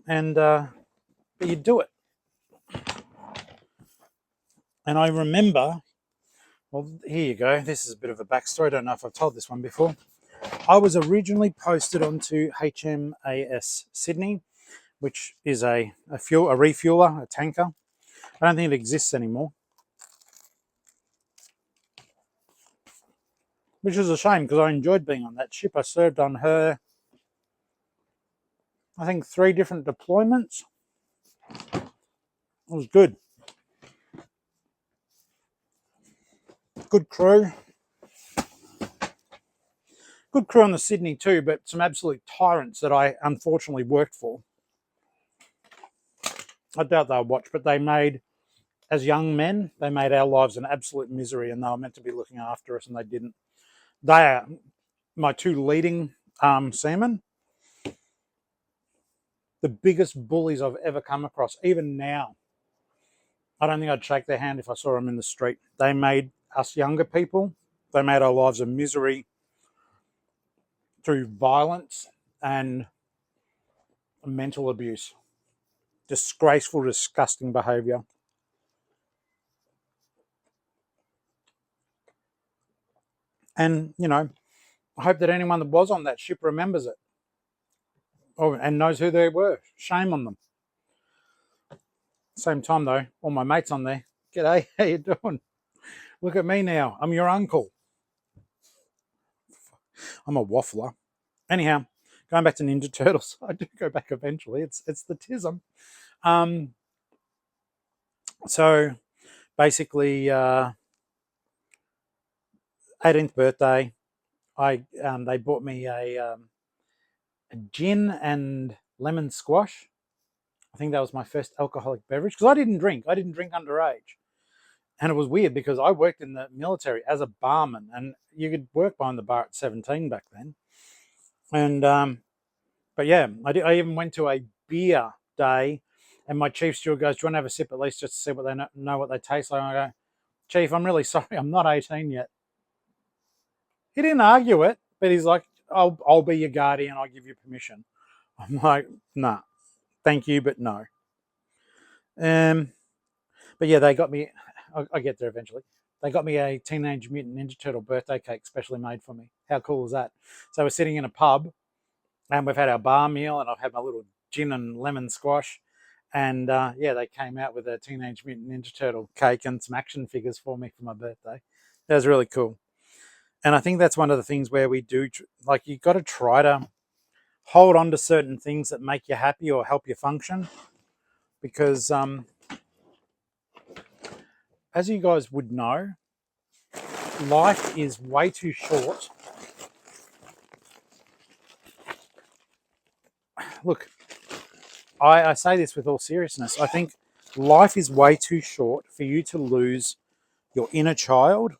And but you'd do it. And I remember, well, here you go. This is a bit of a backstory. I don't know if I've told this one before. I was originally posted onto HMAS Sydney, which is a refueler, a tanker. I don't think it exists anymore. Which is a shame because I enjoyed being on that ship. I served on her, I think, 3 different deployments. It was good. Good crew. Good crew on the Sydney too, but some absolute tyrants that I unfortunately worked for. I doubt they'll watch, but they made, as young men, they made our lives an absolute misery and they were meant to be looking after us and they didn't. They are my 2 leading seamen. The biggest bullies I've ever come across, even now. I don't think I'd shake their hand if I saw them in the street. They made us younger people, they made our lives a misery. through violence and mental abuse. Disgraceful, disgusting behaviour. And, you know, I hope that anyone that was on that ship remembers it. Oh, and knows who they were. Shame on them. Same time, though, all my mates on there. G'day, how you doing? Look at me now. I'm your uncle. I'm a waffler. Anyhow, going back to Ninja Turtles. I do go back eventually. It's the tism. So basically, 18th birthday, they bought me a gin and lemon squash. I think that was my first alcoholic beverage because I didn't drink. I didn't drink underage. And it was weird because I worked in the military as a barman, and you could work behind the bar at 17 back then. And but yeah, I even went to a beer day, and my chief steward goes, "Do you want to have a sip at least just to see what they know what they taste like?" And I go, "Chief, I'm really sorry, I'm not 18 yet." He didn't argue it, but he's like, "I'll be your guardian. I'll give you permission." I'm like, "Nah, thank you, but no." But yeah, they got me. I get there eventually. They got me a Teenage Mutant Ninja Turtle birthday cake specially made for me. How cool is that? So we're sitting in a pub, and we've had our bar meal, and I've had my little gin and lemon squash, and yeah, they came out with a Teenage Mutant Ninja Turtle cake and some action figures for me for my birthday. That was really cool. And I think that's one of the things where we do, like, you got to try to hold on to certain things that make you happy or help you function, because as you guys would know, life is way too short. Look, I say this with all seriousness. I think life is way too short for you to lose your inner child.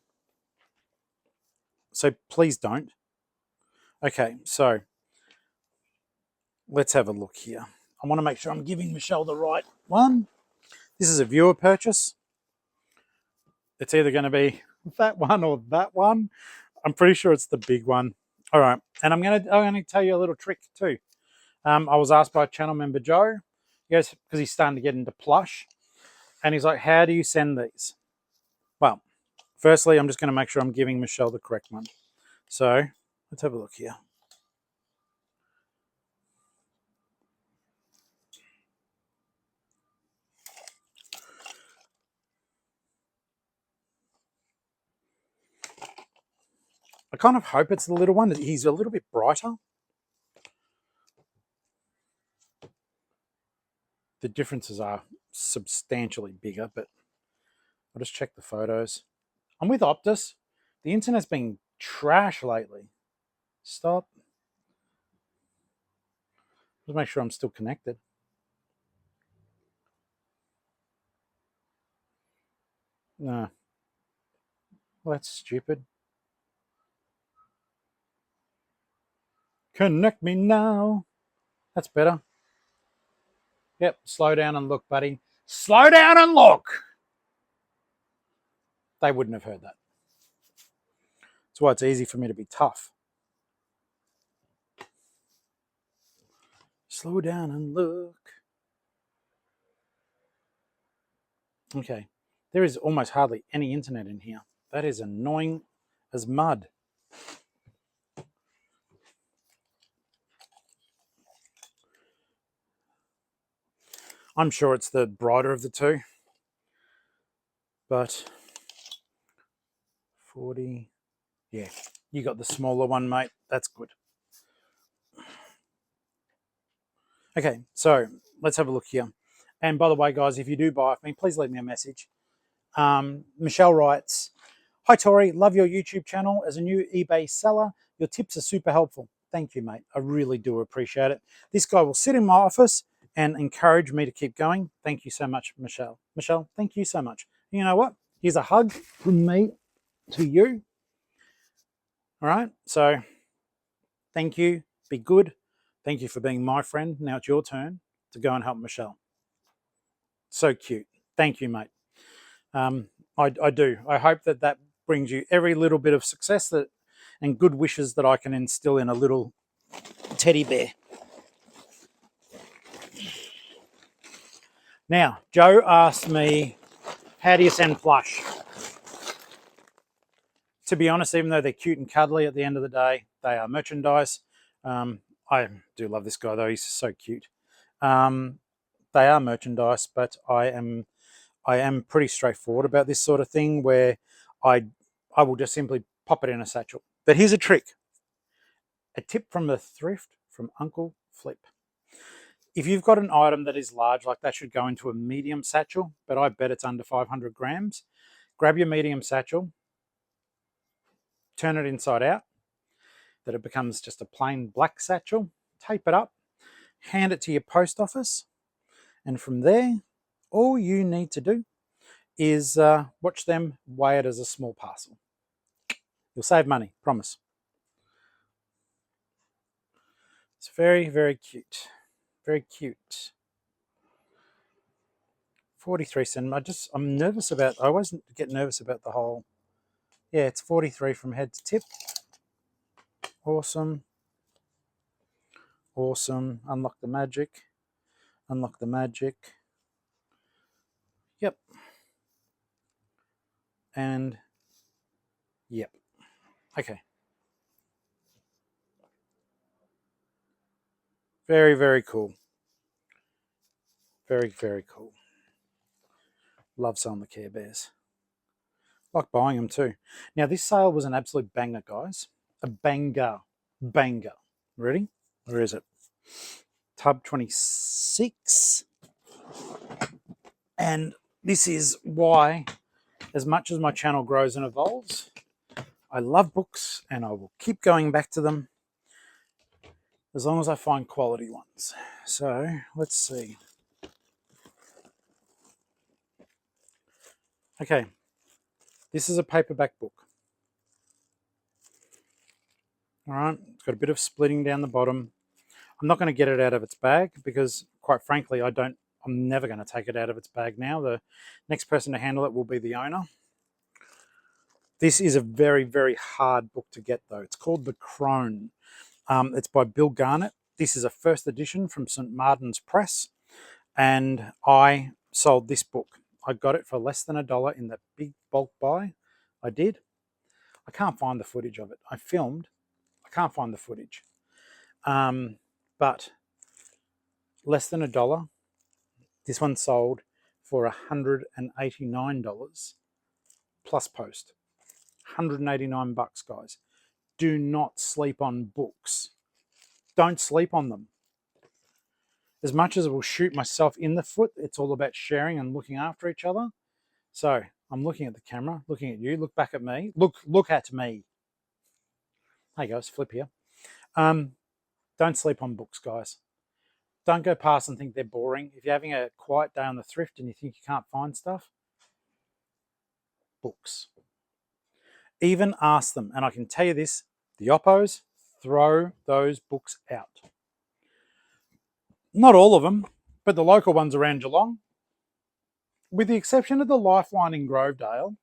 So please don't. Okay, so let's have a look here. I want to make sure I'm giving Michelle the right one. This is a viewer purchase. It's either going to be that one or that one. I'm pretty sure it's the big one. All right, and I'm going to tell you a little trick too. I was asked by channel member Joe, yes, because he's starting to get into plush, and he's like, "How do you send these?" Well, firstly, I'm just going to make sure I'm giving Michelle the correct one. So let's have a look here. I kind of hope it's the little one. He's a little bit brighter. The differences are substantially bigger, but I'll just check the photos. I'm with Optus. The internet's been trash lately. Stop. Just make sure I'm still connected. No. Well, that's stupid. Connect me now. That's better. Yep, slow down and look, buddy. Slow down and look. They wouldn't have heard that. That's why it's easy for me to be tough. Slow down and look. Okay. There is almost hardly any internet in here. That is annoying as mud. I'm sure it's the brighter of the two. But 40. Yeah, you got the smaller one, mate. That's good. Okay, so let's have a look here. And by the way, guys, if you do buy off me, please leave me a message. Michelle writes, "Hi, Tori. Love your YouTube channel. As a new eBay seller, your tips are super helpful. Thank you, mate. I really do appreciate it. This guy will sit in my office and encourage me to keep going. Thank you so much, Michelle. Michelle, thank you so much. You know what? Here's a hug from me to you. All right? So thank you. Be good. Thank you for being my friend. Now it's your turn to go and help Michelle. So cute. Thank you, mate. I do. I hope that brings you every little bit of success that and good wishes that I can instill in a little teddy bear. Now, Joe asked me, how do you send plush? To be honest, even though they're cute and cuddly, at the end of the day, they are merchandise. I do love this guy though; he's so cute. They are merchandise, but I am pretty straightforward about this sort of thing, where I will just simply pop it in a satchel. But here's a trick: a tip from the thrift from Uncle Flip. If you've got an item that is large, like that should go into a medium satchel, but I bet it's under 500 grams. Grab your medium satchel, turn it inside out, that it becomes just a plain black satchel, tape it up, hand it to your post office, and from there, all you need to do is watch them weigh it as a small parcel. You'll save money, promise. It's very, very cute. Very cute. 43 cents. I'm nervous about, I always get nervous about the whole, yeah, it's 43 from head to tip. Awesome. Awesome. Unlock the magic. Unlock the magic. Yep. And yep. Okay. Very, very cool. Very, very cool. Love selling the Care Bears. Like buying them too. Now, this sale was an absolute banger, guys. A banger. Banger. Ready? Where is it? Tub 26. And this is why, as much as my channel grows and evolves, I love books and I will keep going back to them as long as I find quality ones. So, let's see. Okay. This is a paperback book. All right. It's got a bit of splitting down the bottom. I'm not going to get it out of its bag because, quite frankly, I'm never going to take it out of its bag now. The next person to handle it will be the owner. This is a very, very hard book to get, though. It's called The Crone. It's by Bill Garnett. This is a first edition from St. Martin's Press, and I sold this book. I got it for less than $1 in the big bulk buy. I did. I can't find the footage of it. I filmed. I can't find the footage. But less than $1. This one sold for $189 plus post. 189 bucks, guys. Do not sleep on books. Don't sleep on them. As much as it will shoot myself in the foot, it's all about sharing and looking after each other. So I'm looking at the camera, looking at you. Look back at me. Look at me. Hey guys, Flip here. Don't sleep on books, guys. Don't go past and think they're boring. If you're having a quiet day on the thrift and you think you can't find stuff, books. Even ask them. And I can tell you this, the oppos throw those books out. Not all of them, but the local ones around Geelong, with the exception of the Lifeline in Grovedale,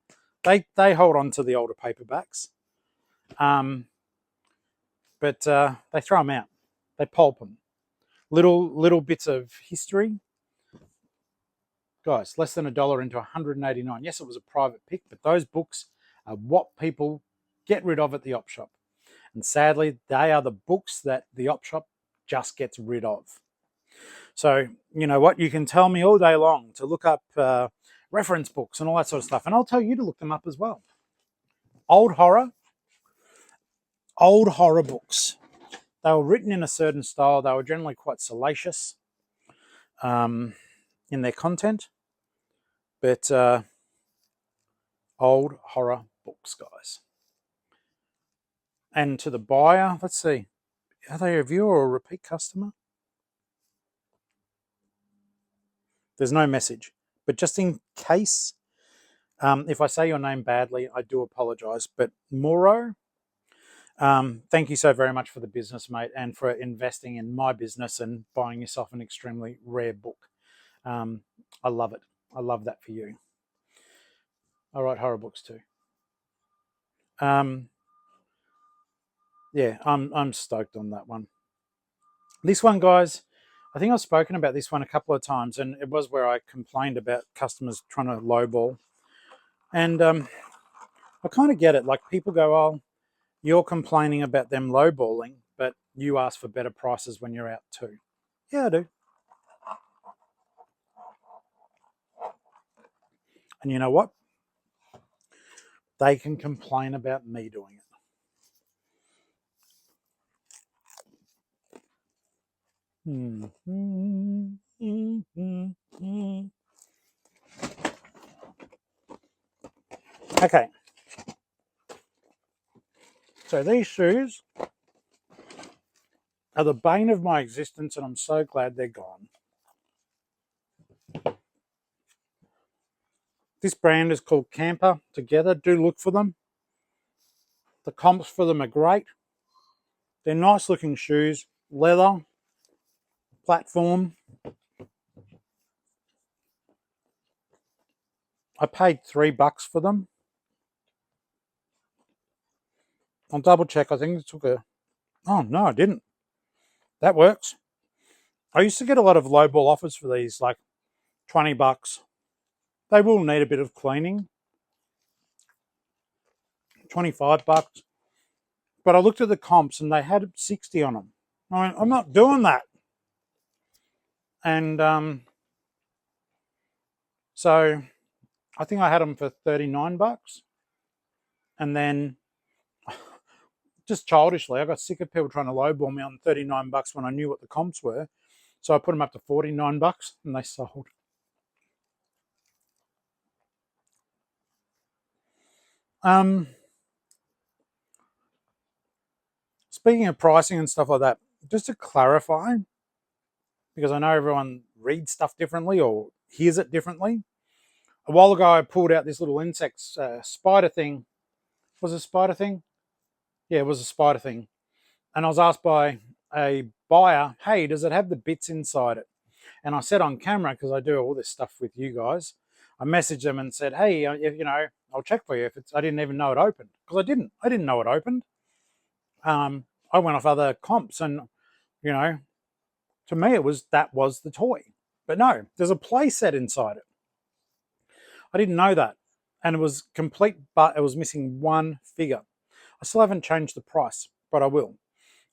they hold on to the older paperbacks. But they throw them out. They pulp them. Little bits of history. Guys, less than $1 into 189. Yes, it was a private pick, but those books are what people get rid of at the op shop. And sadly, they are the books that the op shop just gets rid of. So, you know what? You can tell me all day long to look up reference books and all that sort of stuff, and I'll tell you to look them up as well. Old horror books. They were written in a certain style. They were generally quite salacious in their content, but old horror books, guys. And to the buyer, let's see, are they a viewer or a repeat customer? There's no message, but just in case, if I say your name badly, I do apologize. But Moro, thank you so very much for the business, mate, and for investing in my business and buying yourself an extremely rare book. I love it. I love that for you. I write horror books too. yeah, I'm stoked on that one. This one, guys, I think I've spoken about this one a couple of times, and it was where I complained about customers trying to lowball. And I kind of get it. Like, people go, oh, you're complaining about them lowballing, but you ask for better prices when you're out too. Yeah, I do. And you know what? They can complain about me doing it. Okay. So these shoes are the bane of my existence, and I'm so glad they're gone. This brand is called Camper Together. Do look for them. The comps for them are great. They're nice looking shoes, leather, platform. I paid $3 for them. I'll double check. I think it took a... Oh, no, I didn't. That works. I used to get a lot of lowball offers for these, like $20. They will need a bit of cleaning. $25. But I looked at the comps and they had 60 on them. I mean, I'm not doing that. And so I think I had them for $39. And then, just childishly, I got sick of people trying to lowball me on $39 when I knew what the comps were. So I put them up to $49 and they sold. Speaking of pricing and stuff like that, just to clarify, because I know everyone reads stuff differently or hears it differently. A while ago, I pulled out this little insect spider thing. Was it a spider thing? Yeah, it was a spider thing. And I was asked by a buyer, hey, does it have the bits inside it? And I said on camera, because I do all this stuff with you guys, I messaged them and said, hey, I'll check for you if it's... I didn't even know it opened, because I didn't know it opened. I went off other comps, and to me that was the toy. But no, there's a play set inside it. I didn't know that. And it was complete, but it was missing one figure. I still haven't changed the price, but I will.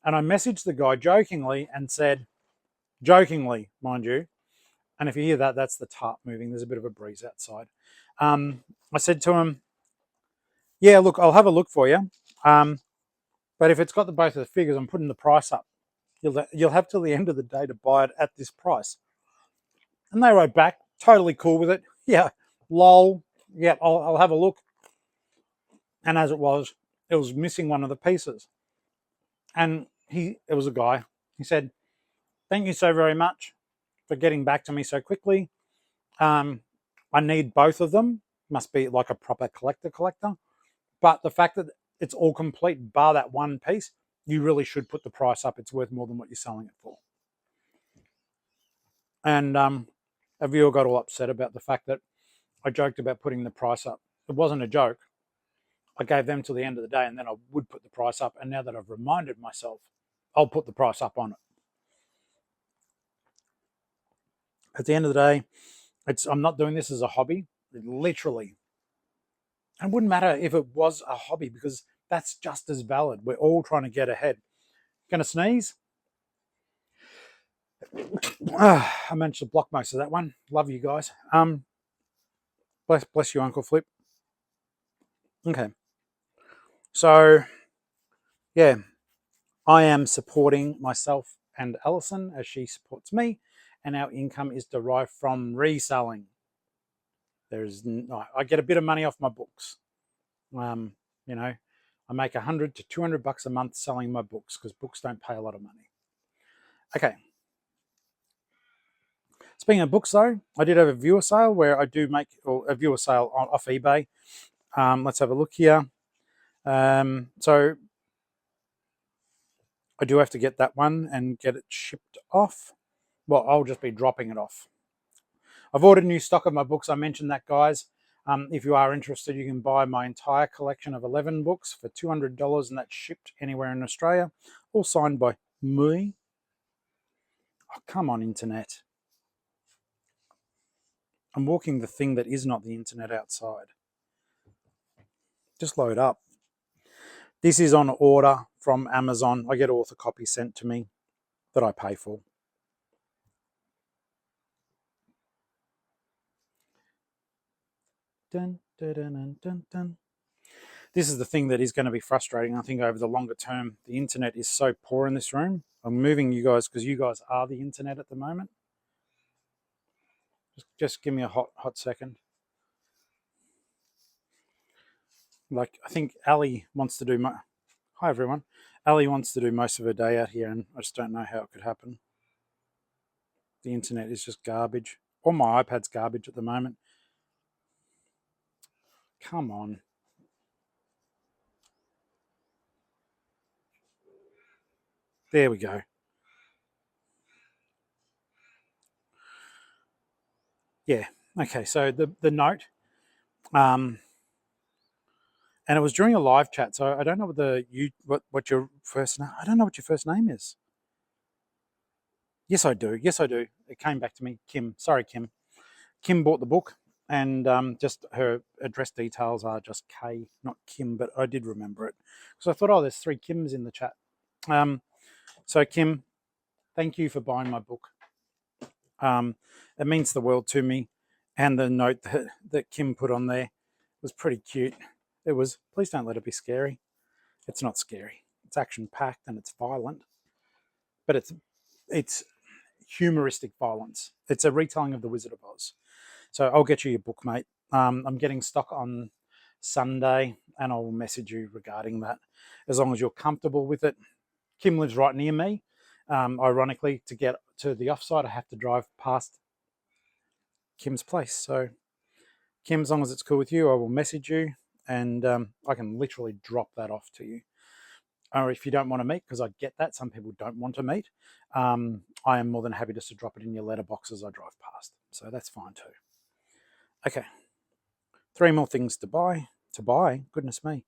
And I messaged the guy jokingly and said, jokingly, mind you, and if you hear that, that's the tarp moving. There's a bit of a breeze outside. I said to him, yeah, look, I'll have a look for you. But if it's got both of the figures, I'm putting the price up. You'll have till the end of the day to buy it at this price. And they wrote back, totally cool with it. Yeah, lol. Yeah, I'll have a look. And as it was missing one of the pieces. And it was a guy. He said, thank you so very much for getting back to me so quickly. I need both of them. Must be like a proper collector. But the fact that it's all complete bar that one piece, you really should put the price up. It's worth more than what you're selling it for. And a viewer got all upset about the fact that I joked about putting the price up. It wasn't a joke. I gave them till the end of the day, and then I would put the price up. And now that I've reminded myself, I'll put the price up on it. At the end of the day, I'm not doing this as a hobby. Literally. And it wouldn't matter if it was a hobby, because that's just as valid. We're all trying to get ahead. Gonna sneeze? I managed to block most of that one. Love you guys. Bless you, Uncle Flip. Okay. So, yeah, I am supporting myself and Alison as she supports me, and our income is derived from reselling. I get a bit of money off my books. I make $100 to $200 a month selling my books, because books don't pay a lot of money. Okay. Speaking of books, though, I did have a viewer sale where I do make a viewer sale off eBay. Let's have a look here. So I do have to get that one and get it shipped off. Well, I'll just be dropping it off. I've ordered new stock of my books. I mentioned that, guys. If you are interested, you can buy my entire collection of 11 books for $200, and that's shipped anywhere in Australia, all signed by me. Oh, come on, internet. I'm walking the thing that is not the internet outside. Just load up. This is on order from Amazon. I get author copies sent to me that I pay for. Dun, dun, dun, dun, dun. This is the thing that is going to be frustrating, I think, over the longer term. The internet is so poor in this room. I'm moving you guys because you guys are the internet at the moment. Just give me a hot second. Like, I think Ali wants to do my... Hi, everyone. Ali wants to do most of her day out here, and I just don't know how it could happen. The internet is just garbage. Or my iPad's garbage at the moment. Come on. There we go. Yeah. Okay, so the note... and it was during a live chat, so I don't know what your first name... I don't know what your first name is. Yes, I do. Yes, I do. It came back to me. Kim. Sorry, Kim. Kim bought the book, and just her address details are just K, not Kim, but I did remember it. So I thought, oh, there's 3 Kims in the chat. So, Kim, thank you for buying my book. It means the world to me. And the note that Kim put on there was pretty cute. It was, please don't let it be scary. It's not scary. It's action-packed and it's violent. But it's humoristic violence. It's a retelling of The Wizard of Oz. So I'll get you your book, mate. I'm getting stock on Sunday, and I'll message you regarding that, as long as you're comfortable with it. Kim lives right near me. Ironically, to get to the offsite, I have to drive past Kim's place. So, Kim, as long as it's cool with you, I will message you, and I can literally drop that off to you. Or if you don't want to meet, because I get that, some people don't want to meet, I am more than happy just to drop it in your letterbox as I drive past. So that's fine too. Okay. 3 more things to buy. Goodness me.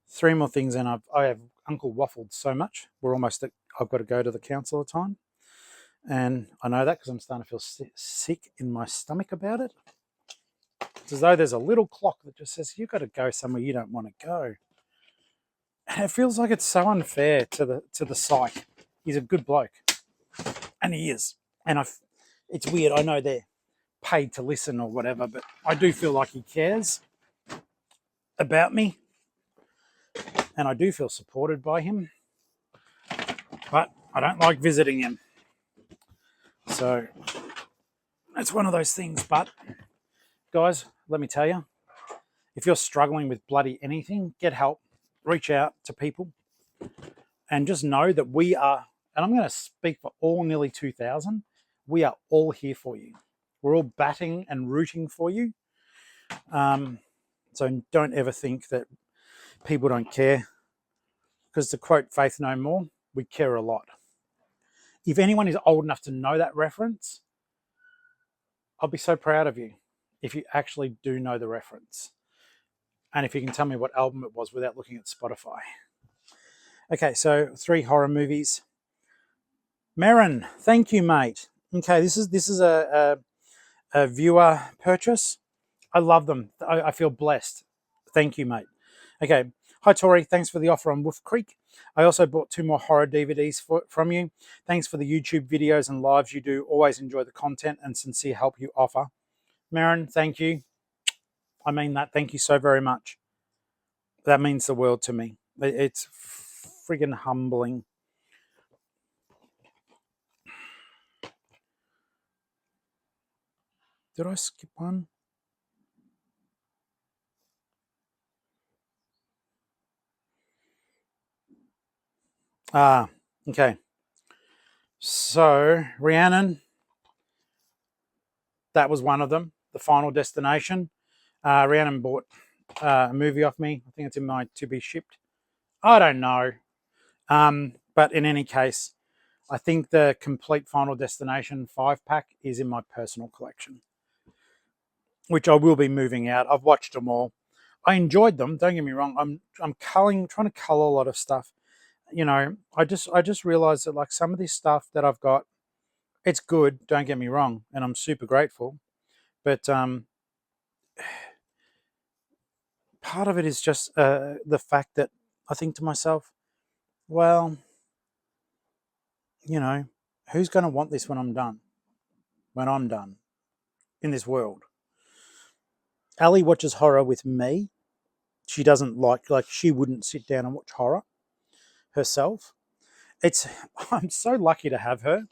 3 more things, and I have Uncle waffled so much. We're almost at, I've got to go to the council time. And I know that because I'm starting to feel sick in my stomach about it. It's as though there's a little clock that just says, you've got to go somewhere you don't want to go. And it feels like it's so unfair to the psych. He's a good bloke. And he is. And it's weird. I know they're paid to listen or whatever, but I do feel like he cares about me. And I do feel supported by him. But I don't like visiting him. So it's one of those things. But guys, let me tell you, if you're struggling with bloody anything, get help. Reach out to people. And just know that we are, and I'm going to speak for all nearly 2,000, we are all here for you. We're all batting and rooting for you. So don't ever think that people don't care. Because to quote Faith No More, we care a lot. If anyone is old enough to know that reference, I'll be so proud of you if you actually do know the reference. And if you can tell me what album it was without looking at Spotify. Okay, so 3 horror movies. Marin, thank you, mate. Okay, this is a viewer purchase. I love them. I feel blessed. Thank you, mate. Okay. Hi, Tori. Thanks for the offer on Wolf Creek. I also bought 2 more horror DVDs from you. Thanks for the YouTube videos and lives you do. Always enjoy the content and sincere help you offer. Marin, thank you. I mean that. Thank you so very much. That means the world to me. It's friggin' humbling. Did I skip one? Okay. So, Rhiannon, that was one of them, The Final Destination. Rhiannon bought a movie off me. I think it's in my to be shipped. I don't know. But in any case, I think the complete Final Destination 5-pack is in my personal collection. which I will be moving out. I've watched them all. I enjoyed them. Don't get me wrong. I'm trying to color a lot of stuff. You know, I just realized that like some of this stuff that I've got, it's good. Don't get me wrong, and I'm super grateful. But part of it is just the fact that I think to myself, well, you know, who's going to want this when I'm done? When I'm done in this world. Ali watches horror with me. She doesn't like she wouldn't sit down and watch horror herself. It's I'm so lucky to have her.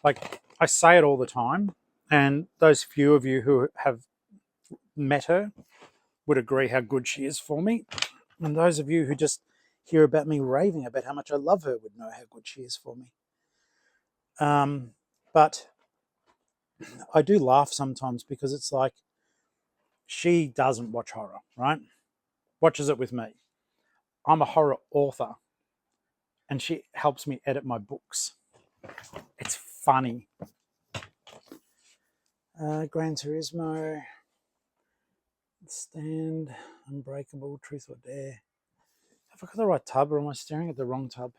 Like I say it all the time, and those few of you who have met her would agree how good she is for me. And those of you who just hear about me raving about how much I love her would know how good she is for me. But I do laugh sometimes because it's like she doesn't watch horror, right? Watches it with me. I'm a horror author, and she helps me edit my books. It's funny. Gran Turismo, Stand, Unbreakable, Truth or Dare. Have I got the right tub, or am I staring at the wrong tub?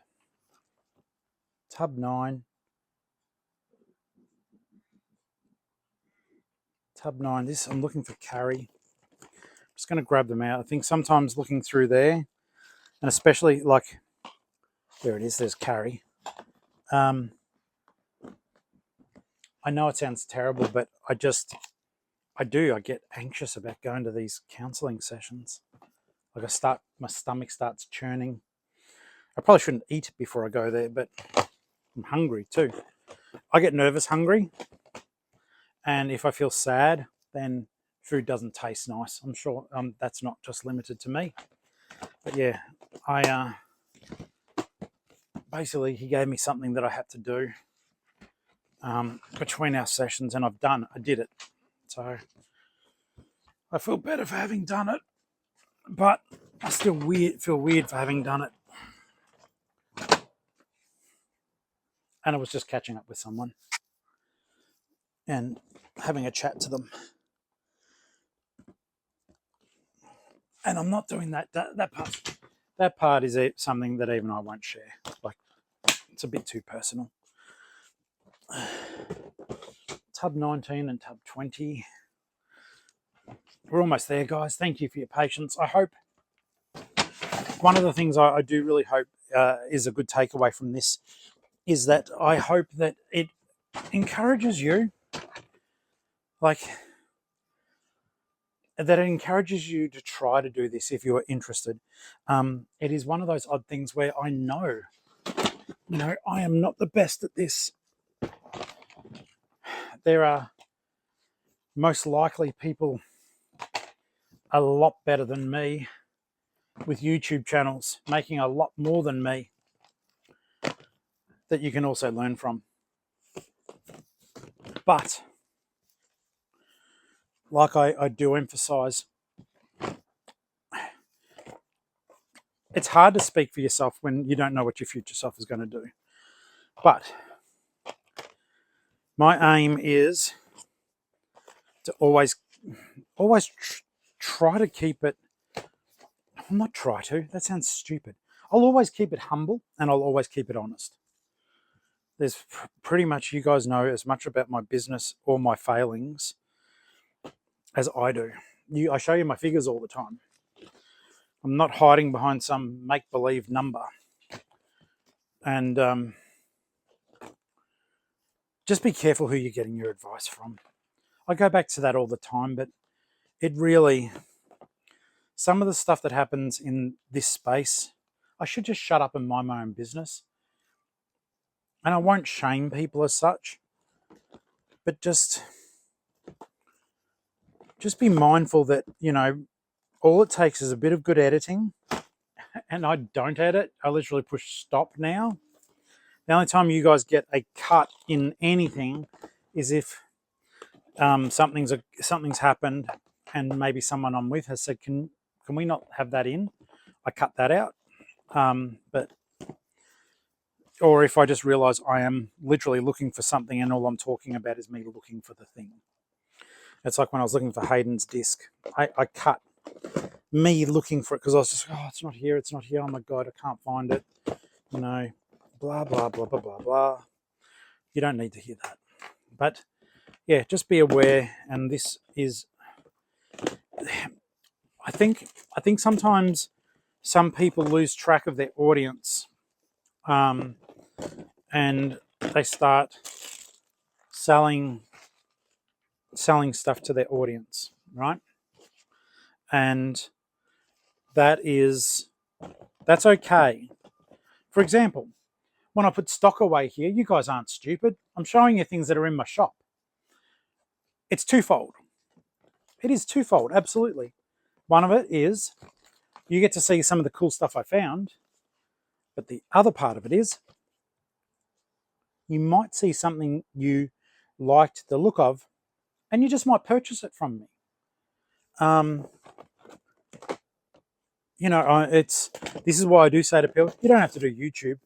Tub 9. Tub 9. This I'm looking for Carrie. I'm just going to grab them out. I think sometimes looking through there, and especially like there it is. There's Carrie. I know it sounds terrible, but I get anxious about going to these counselling sessions. Like my stomach starts churning. I probably shouldn't eat before I go there, but I'm hungry too. I get nervous hungry, and if I feel sad, then food doesn't taste nice. I'm sure that's not just limited to me. But yeah, I basically he gave me something that I had to do between our sessions, and I did it. So I feel better for having done it, but I still feel weird for having done it. And I was just catching up with someone and having a chat to them. And I'm not doing that part. That part is something that even I won't share. Like, it's a bit too personal. Tub 19 and tub 20. We're almost there, guys. Thank you for your patience. I hope one of the things I do really hope is a good takeaway from this is that I hope that it encourages you, like, that it encourages you to try to do this if you're interested. It is one of those odd things where I know, I am not the best at this. There are most likely people a lot better than me with YouTube channels making a lot more than me that you can also learn from. But like I do emphasize, it's hard to speak for yourself when you don't know what your future self is going to do. But my aim is to always try to keep it. I'll not try to. That sounds stupid. I'll always keep it humble, and I'll always keep it honest. There's pretty much, you guys know as much about my business or my failings as I do. I show you my figures all the time. I'm not hiding behind some make-believe number. And just be careful who you're getting your advice from. I go back to that all the time, but it really, some of the stuff that happens in this space, I should just shut up and mind my own business. And I won't shame people as such, but just be mindful that, all it takes is a bit of good editing, and I don't edit. I literally push stop now. The only time you guys get a cut in anything is if something's happened and maybe someone I'm with has said, can we not have that in? I cut that out. Or if I just realize I am literally looking for something and all I'm talking about is me looking for the thing. It's like when I was looking for Hayden's disc. I cut me looking for it because I was just, oh, it's not here, it's not here. Oh my God, I can't find it. You know, blah, blah, blah, blah, blah, blah. You don't need to hear that. But yeah, just be aware. And this is, I think sometimes some people lose track of their audience, and they start selling stuff to their audience, right? And that's okay. For example, when I put stock away here, you guys aren't stupid. I'm showing you things that are in my shop. It's twofold. It is twofold, absolutely. One of it is you get to see some of the cool stuff I found, but the other part of it is you might see something you liked the look of, and you just might purchase it from me. This is why I do say to people, you don't have to do YouTube.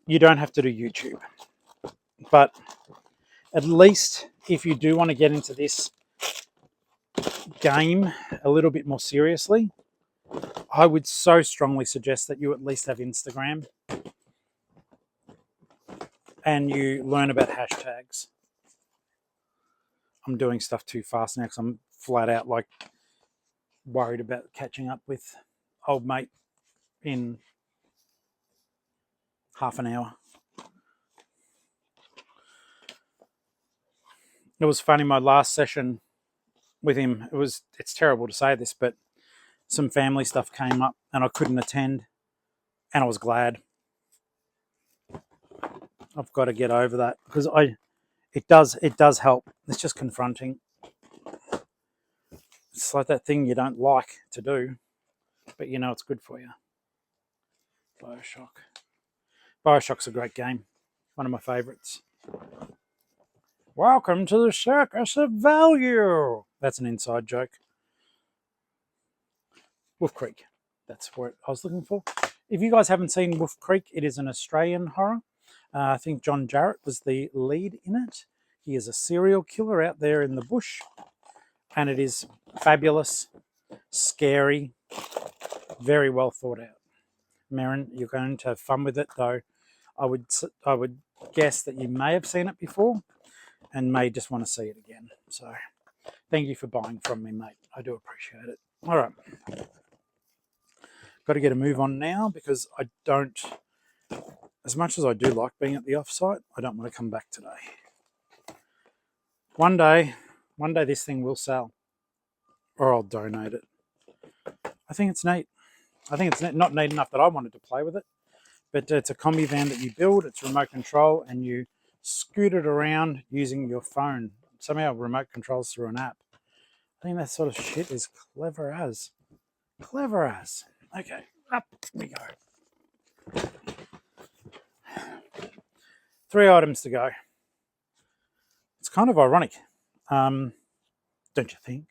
You don't have to do YouTube. But at least if you do want to get into this game a little bit more seriously, I would so strongly suggest that you at least have Instagram and you learn about hashtags. I'm doing stuff too fast now because I'm flat out like worried about catching up with old mate in half an hour. It was funny, my last session with him, it's terrible to say this, but some family stuff came up and I couldn't attend, and I was glad. I've got to get over that because it does help. It's just confronting. It's like that thing you don't like to do, but you know it's good for you. Bioshock's a great game. One of my favourites. Welcome to the circus of value. That's an inside joke. Wolf Creek. That's what I was looking for. If you guys haven't seen Wolf Creek, it is an Australian horror. I think John Jarrett was the lead in it. He is a serial killer out there in the bush, and it is fabulous, scary, very well thought out. Merrin, you're going to have fun with it, though. I would guess that you may have seen it before and may just want to see it again. So thank you for buying from me, mate. I do appreciate it. All right. Got to get a move on now because I don't, as much as I do like being at the offsite, I don't want to come back today. One day this thing will sell, or I'll donate it. I think it's neat. I think it's not neat enough that I wanted to play with it, but it's a combi van that you build. It's remote control, and you scoot it around using your phone. Somehow remote controls through an app. I think that sort of shit is clever as. Clever as. Okay, up we go. 3 items to go. It's kind of ironic, don't you think?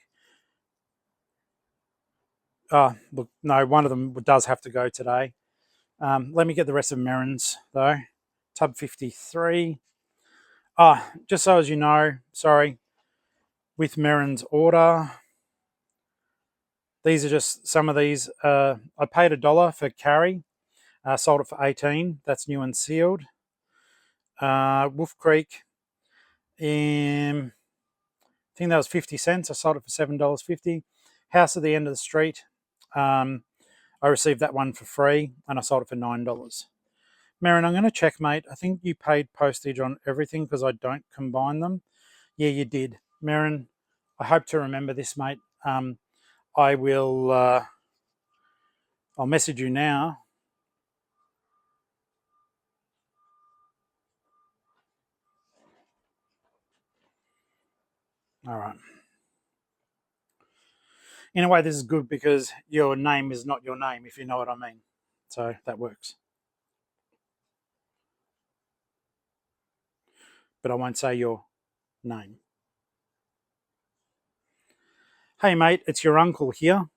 Look, no, one of them does have to go today. Let me get the rest of Merrin's, though. Tub 53. Just so as you know, sorry, with Merrin's order, these are just some of these. I paid $1 for carry. Sold it for 18. That's new and sealed. Wolf Creek. I think that was 50 cents. I sold it for $7.50. House at the end of the street. I received that one for free and I sold it for $9. Merrin, I'm going to check, mate. I think you paid postage on everything because I don't combine them. Yeah, you did. Merrin, I hope to remember this, mate. I will, I'll message you now. All right. In a way, this is good because your name is not your name, if you know what I mean. So that works. But I won't say your name. Hey, mate, it's your uncle here.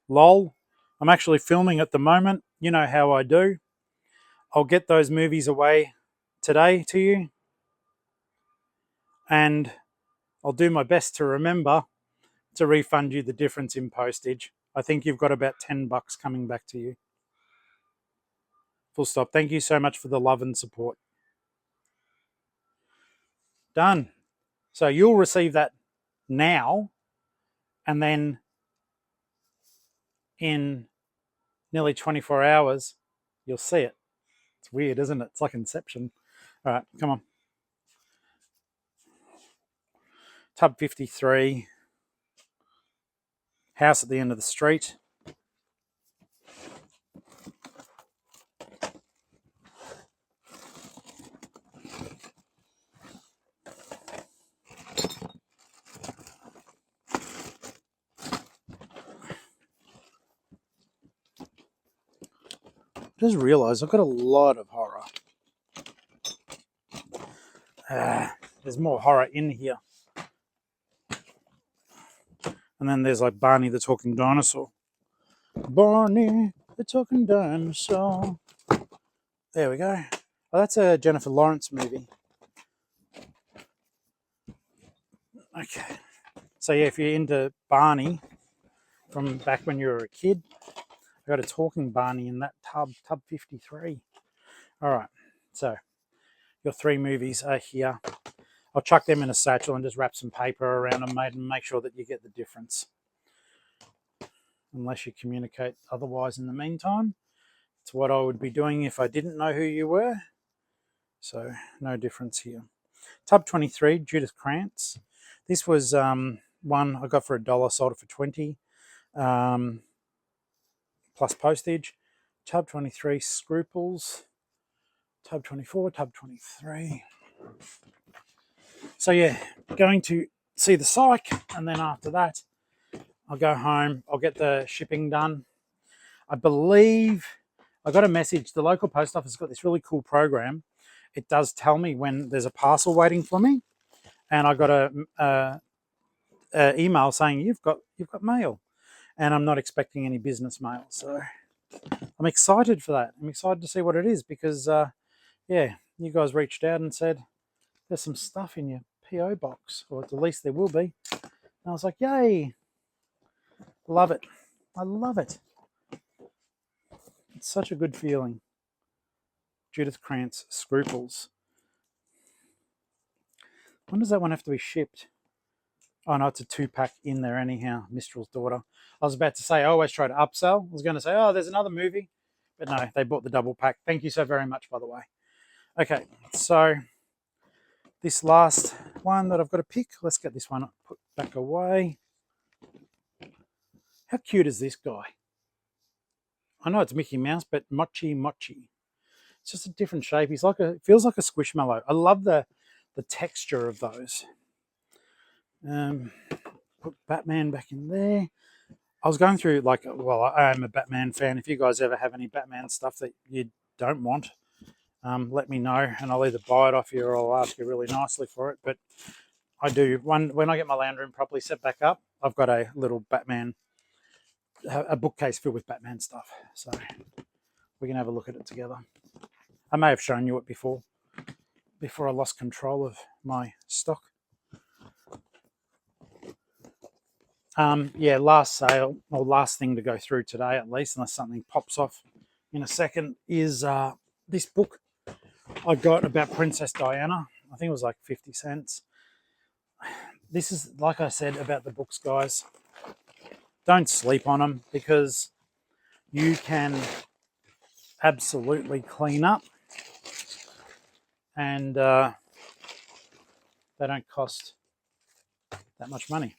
Lol. I'm actually filming at the moment. You know how I do. I'll get those movies away today to you. And I'll do my best to remember to refund you the difference in postage. I think you've got about $10 coming back to you. Full stop. Thank you so much for the love and support. Done. So you'll receive that now, and then in nearly 24 hours, you'll see it. It's weird, isn't it? It's like Inception. All right, come on. Tub 53. House at the end of the street. I just realised I've got a lot of horror. There's more horror in here. And then there's like Barney the Talking Dinosaur. Barney the Talking Dinosaur. There we go. Oh, that's a Jennifer Lawrence movie. Okay. So yeah, if you're into Barney from back when you were a kid, I got a talking Barney in that tub 53. All right. So your 3 movies are here. I'll chuck them in a satchel and just wrap some paper around them, mate, and make sure that you get the difference. Unless you communicate otherwise in the meantime. It's what I would be doing if I didn't know who you were. So no difference here. Tub 23, Judith Krantz. This was one I got for $1, sold it for 20, plus postage. Tub 23, Scruples. Tub 24, Tub 23. So yeah, going to see the psych, and then after that, I'll go home. I'll get the shipping done. I believe I got a message. The local post office has got this really cool program. It does tell me when there's a parcel waiting for me, and I got a email saying you've got mail, and I'm not expecting any business mail. So I'm excited for that. I'm excited to see what it is because yeah, you guys reached out and said there's some stuff in your PO box, or at the least there will be. And I was like, yay, love it. I love it. It's such a good feeling. Judith Krantz, Scruples. When does that one have to be shipped? Oh no, it's a 2-pack in there anyhow. Mistral's Daughter. I was about to say I always try to upsell. I was going to say, oh, there's another movie. But no, they bought the double pack. Thank you so very much, by the way. Okay, so this last one that I've got to pick, let's get this one put back away. How cute is this guy? I know it's Mickey Mouse, but Mochi. It's just a different shape. He's like it feels like a squishmallow. I love the texture of those. Put Batman back in there. I was going through I am a Batman fan. If you guys ever have any Batman stuff that you don't want, let me know, and I'll either buy it off you or I'll ask you really nicely for it. But I do. When I get my lounge room properly set back up, I've got a little Batman, a bookcase filled with Batman stuff. So we can have a look at it together. I may have shown you it before I lost control of my stock. Yeah, last sale, or last thing to go through today at least, unless something pops off in a second, is this book I got about Princess Diana. I think it was like 50 cents. This is, like I said about the books, guys, don't sleep on them because you can absolutely clean up, and they don't cost that much money.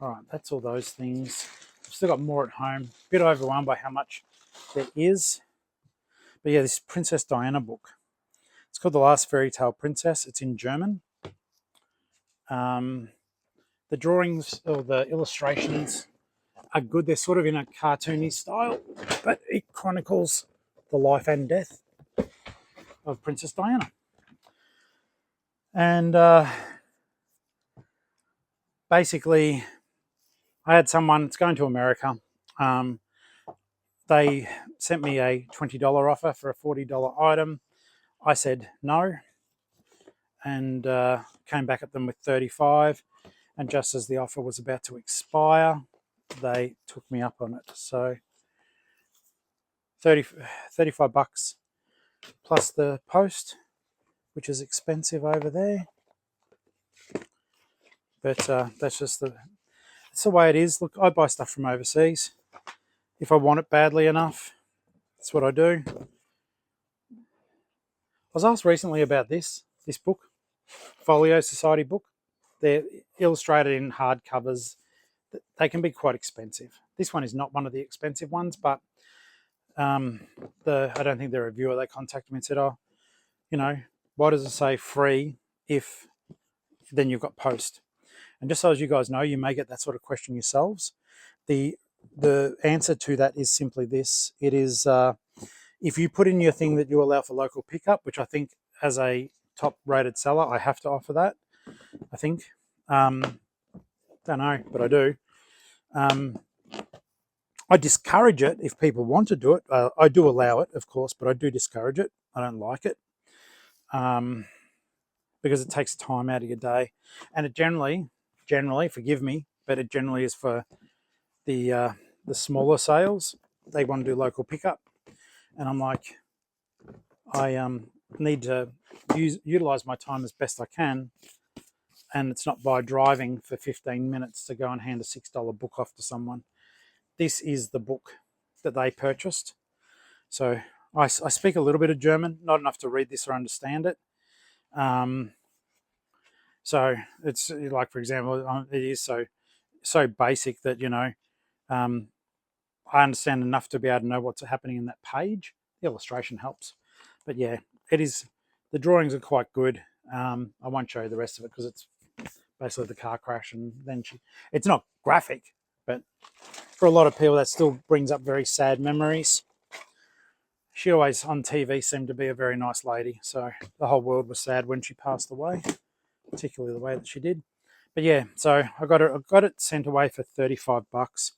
All right, that's all those things. I've still got more at home. A bit overwhelmed by how much there is. But yeah, this Princess Diana book. It's called The Last Fairy Tale Princess. It's in German. The drawings or the illustrations are good. They're sort of in a cartoony style, but it chronicles the life and death of Princess Diana. And basically, I had someone, it's going to America. They sent me a $20 offer for a $40 item. I said no. and came back at them with 35. And just as the offer was about to expire, they took me up on it. So 35 bucks plus the post, which is expensive over there. But that's just that's the way it is. Look, I buy stuff from overseas. If I want it badly enough, that's what I do. I was asked recently about this book, Folio Society book. They're illustrated in hardcovers. They can be quite expensive. This one is not one of the expensive ones, but I don't think the reviewer, they contacted me and said, oh, you know, why does it say free if then you've got post? And just so as you guys know, you may get that sort of question yourselves. The answer to that is simply this. It is if you put in your thing that you allow for local pickup, which I think as a top rated seller, I have to offer that, I think. Don't know, but I do. I discourage it if people want to do it. I do allow it, of course, but I do discourage it. I don't like it because it takes time out of your day. And it generally, forgive me, but it generally is for the smaller sales. They want to do local pickup. And I'm like, I need to utilize my time as best I can. And it's not by driving for 15 minutes to go and hand a $6 book off to someone. This is the book that they purchased. So I speak a little bit of German, not enough to read this or understand it. So it's like, for example, it is so basic that, I understand enough to be able to know what's happening in that page. The illustration helps. But yeah, it is. The drawings are quite good. I won't show you the rest of it because it's basically the car crash, and then it's not graphic, but for a lot of people that still brings up very sad memories. She always on TV seemed to be a very nice lady, so the whole world was sad when she passed away, particularly the way that she did. But yeah, so I got it sent away for 35 bucks,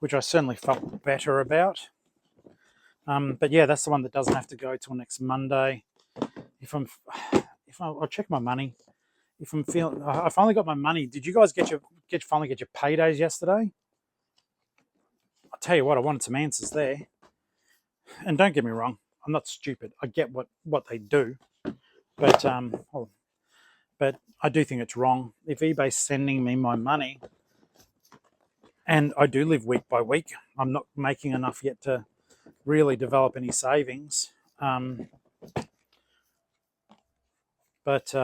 which I certainly felt better about. But yeah, that's the one that doesn't have to go till next Monday. I'll check my money. If I'm feeling, I finally got my money. Did you guys finally get your paydays yesterday? I'll tell you what, I wanted some answers there. And don't get me wrong, I'm not stupid. I get what they do, but I do think it's wrong. If eBay's sending me my money, and I do live week by week, I'm not making enough yet to really develop any savings. But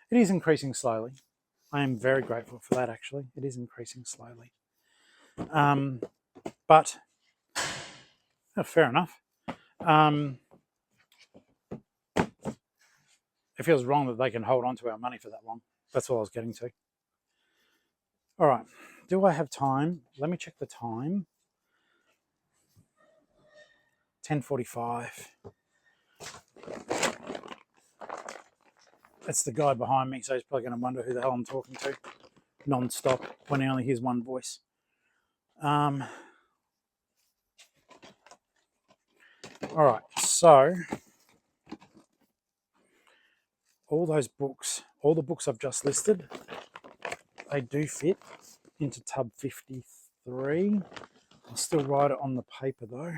it is increasing slowly. I am very grateful for that, actually. It is increasing slowly. But fair enough. It feels wrong that they can hold on to our money for that long. That's all I was getting to. All right. Do I have time? Let me check the time. 10:45. That's the guy behind me, so he's probably going to wonder who the hell I'm talking to non-stop when he only hears one voice. All right, so all those books, all the books I've just listed, they do fit into tub 53. I'll still write it on the paper though.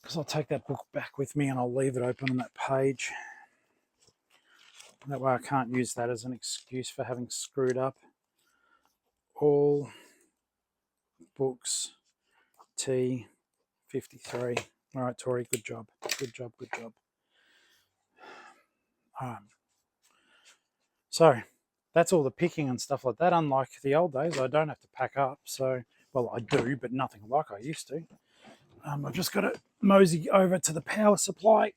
Because I'll take that book back with me and I'll leave it open on that page. That way I can't use that as an excuse for having screwed up. All books T53. All right, Tori, good job. Good job, good job. So that's all the picking and stuff like that. Unlike the old days, I don't have to pack up. So, well, I do, but nothing like I used to. I've just got to mosey over to the power supply,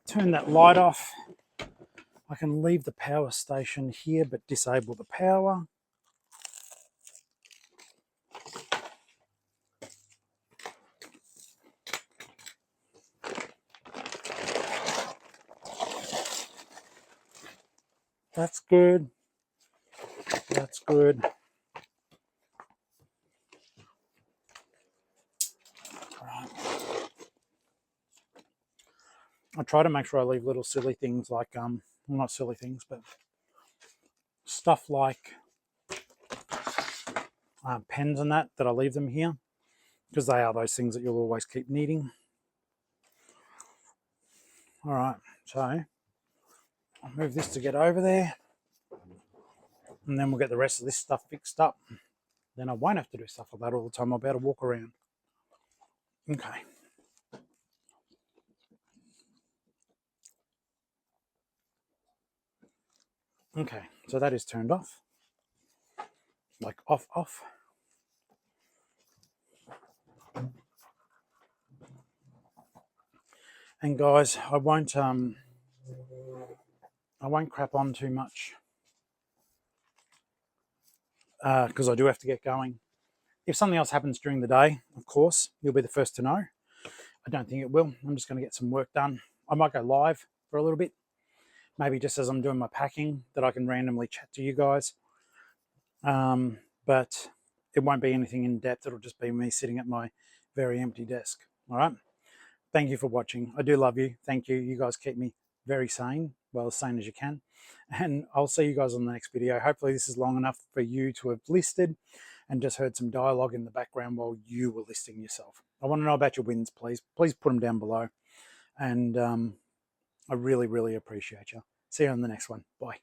turn that light off. I can leave the power station here, but disable the power. That's good. That's good. I try to make sure I leave little silly things like, well, not silly things, but stuff like pens and that I leave them here, because they are those things that you'll always keep needing. All right, so I'll move this to get over there, and then we'll get the rest of this stuff fixed up. Then I won't have to do stuff like that all the time. I'll be able to walk around. Okay. Okay, so that is turned off. Like off, off. And guys, I won't crap on too much, because I do have to get going. If something else happens during the day, of course, you'll be the first to know. I don't think it will. I'm just going to get some work done. I might go live for a little bit, maybe just as I'm doing my packing, that I can randomly chat to you guys. But it won't be anything in depth. It'll just be me sitting at my very empty desk. All right. Thank you for watching. I do love you. Thank you. You guys keep me very sane, well, as sane as you can. And I'll see you guys on the next video. Hopefully this is long enough for you to have listed and just heard some dialogue in the background while you were listing yourself. I want to know about your wins, please. Please put them down below. And I really, really appreciate you. See you on the next one. Bye.